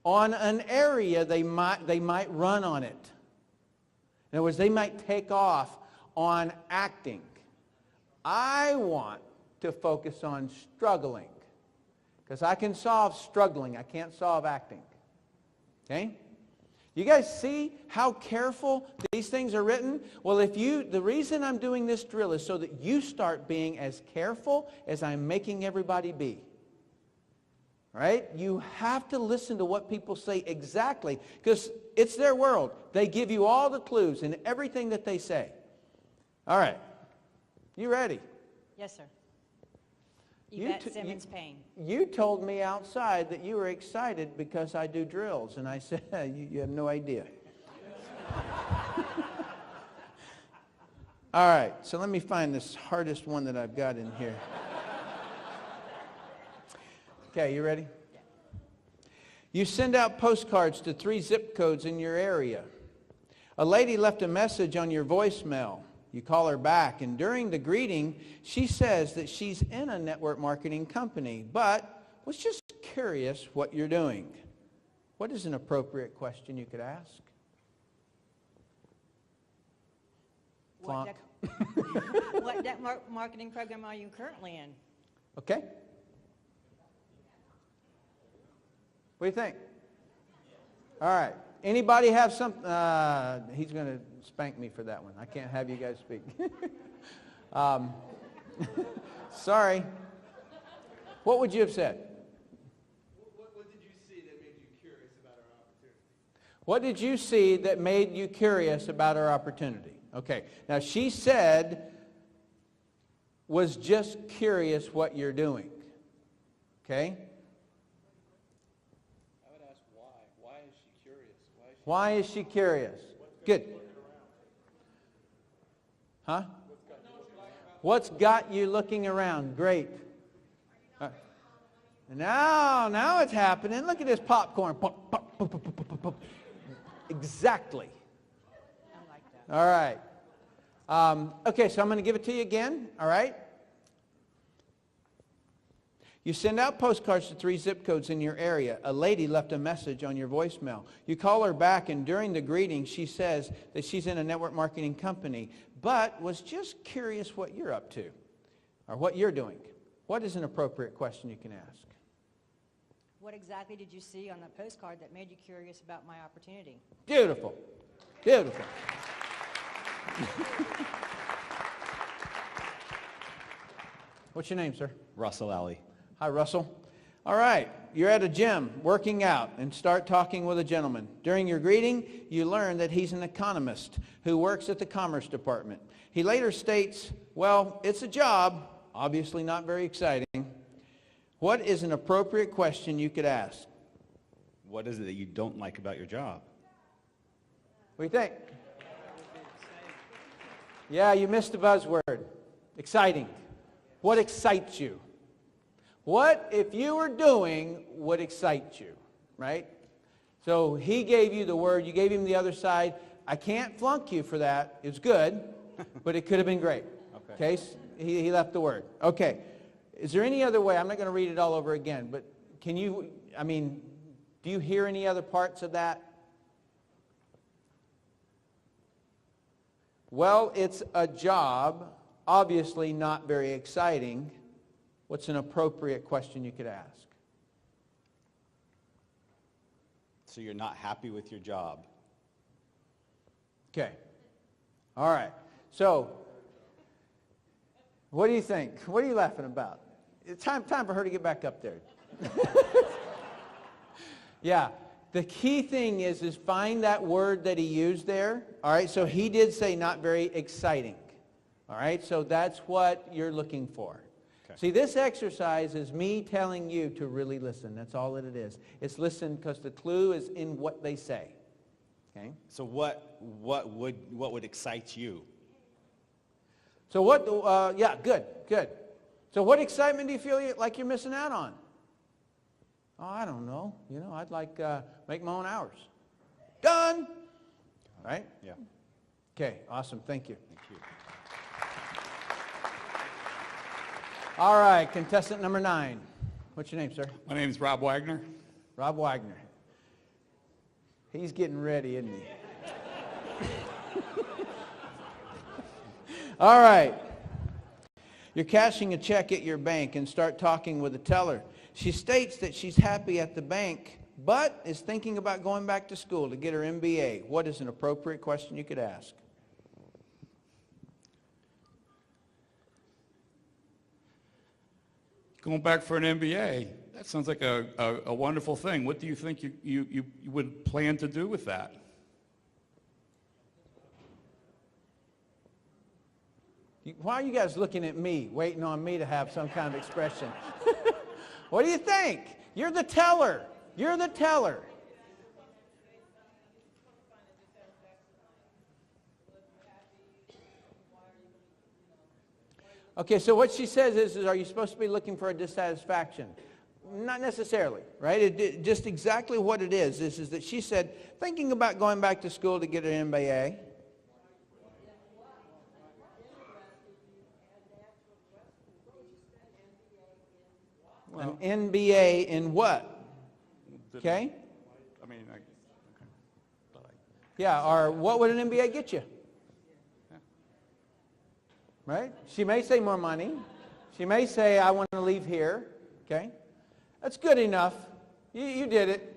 on an area, they might run on it. In other words, they might take off on acting. I want to focus on struggling, because I can solve struggling. I can't solve acting. Okay? You guys see how careful these things are written? Well, the reason I'm doing this drill is so that you start being as careful as I'm making everybody be. Right? You have to listen to what people say exactly, because it's their world. They give you all the clues in everything that they say. All right. You ready? Yes, sir. Yvette Simmons Payne. You told me outside that you were excited because I do drills, and I said, you have no idea. All right, so let me find this hardest one that I've got in here. Okay, you ready? Yeah. You send out postcards to 3 zip codes in your area. A lady left a message on your voicemail. You call her back, and during the greeting, she says that she's in a network marketing company, but was just curious what you're doing. What is an appropriate question you could ask? What network marketing program are you currently in? Okay. What do you think? All right. Anybody have something? He's going to spank me for that one. I can't have you guys speak. Sorry. What would you have said? What did you see that made you curious about our opportunity? What did you see that made you curious about our opportunity? Okay. Now, she said, was just curious what you're doing. Okay? Why is she curious? Good. Huh? What's got you looking around? Great. Now it's happening. Look at this popcorn. Pop, pop, pop, pop, pop, pop, pop. Exactly. I like that. All right. Okay, so I'm going to give it to you again. All right? You send out postcards to 3 zip codes in your area. A lady left a message on your voicemail. You call her back, and during the greeting, she says that she's in a network marketing company, but was just curious what you're up to or what you're doing. What is an appropriate question you can ask? What exactly did you see on the postcard that made you curious about my opportunity? Beautiful. Beautiful. What's your name, sir? Russell Alley. Hi, Russell. All right, you're at a gym working out and start talking with a gentleman. During your greeting, you learn that he's an economist who works at the Commerce Department. He later states, well, it's a job, obviously not very exciting. What is an appropriate question you could ask? What is it that you don't like about your job? What do you think? Yeah, you missed the buzzword. Exciting. What excites you? What, if you were doing, would excite you, right? So he gave you the word, you gave him the other side. I can't flunk you for that. It's good, but it could have been great. Okay? So he left the word. Okay. Is there any other way? I'm not going to read it all over again, but can you, do you hear any other parts of that? Well, it's a job, obviously not very exciting. What's an appropriate question you could ask? So you're not happy with your job? Okay. All right. So, what do you think? What are you laughing about? It's time for her to get back up there. Yeah. The key thing is find that word that he used there. All right. So he did say not very exciting. All right. So that's what you're looking for. See, this exercise is me telling you to really listen. That's all that it is. It's listen because the clue is in what they say. Okay? So what would excite you? So what, yeah, good. So what excitement do you feel like you're missing out on? Oh, I don't know. I'd like make my own hours. Done. Right? Yeah. Okay, awesome. Thank you. Thank you. All right, contestant number 9. What's your name, sir? My name is Rob Wagner. Rob Wagner. He's getting ready, isn't he? All right. You're cashing a check at your bank and start talking with the teller. She states that she's happy at the bank, but is thinking about going back to school to get her MBA. What is an appropriate question you could ask? Going back for an MBA, that sounds like a wonderful thing. What do you think you would plan to do with that? Why are you guys looking at me, waiting on me to have some kind of expression? What do you think? You're the teller. You're the teller. Okay, so what she says is, are you supposed to be looking for a dissatisfaction? Not necessarily, right? Just exactly what it is that she said, thinking about going back to school to get an MBA. An MBA in what? Okay? I mean, Yeah, or what would an MBA get you? Right? She may say more money. She may say, I want to leave here. Okay? That's good enough. You did it.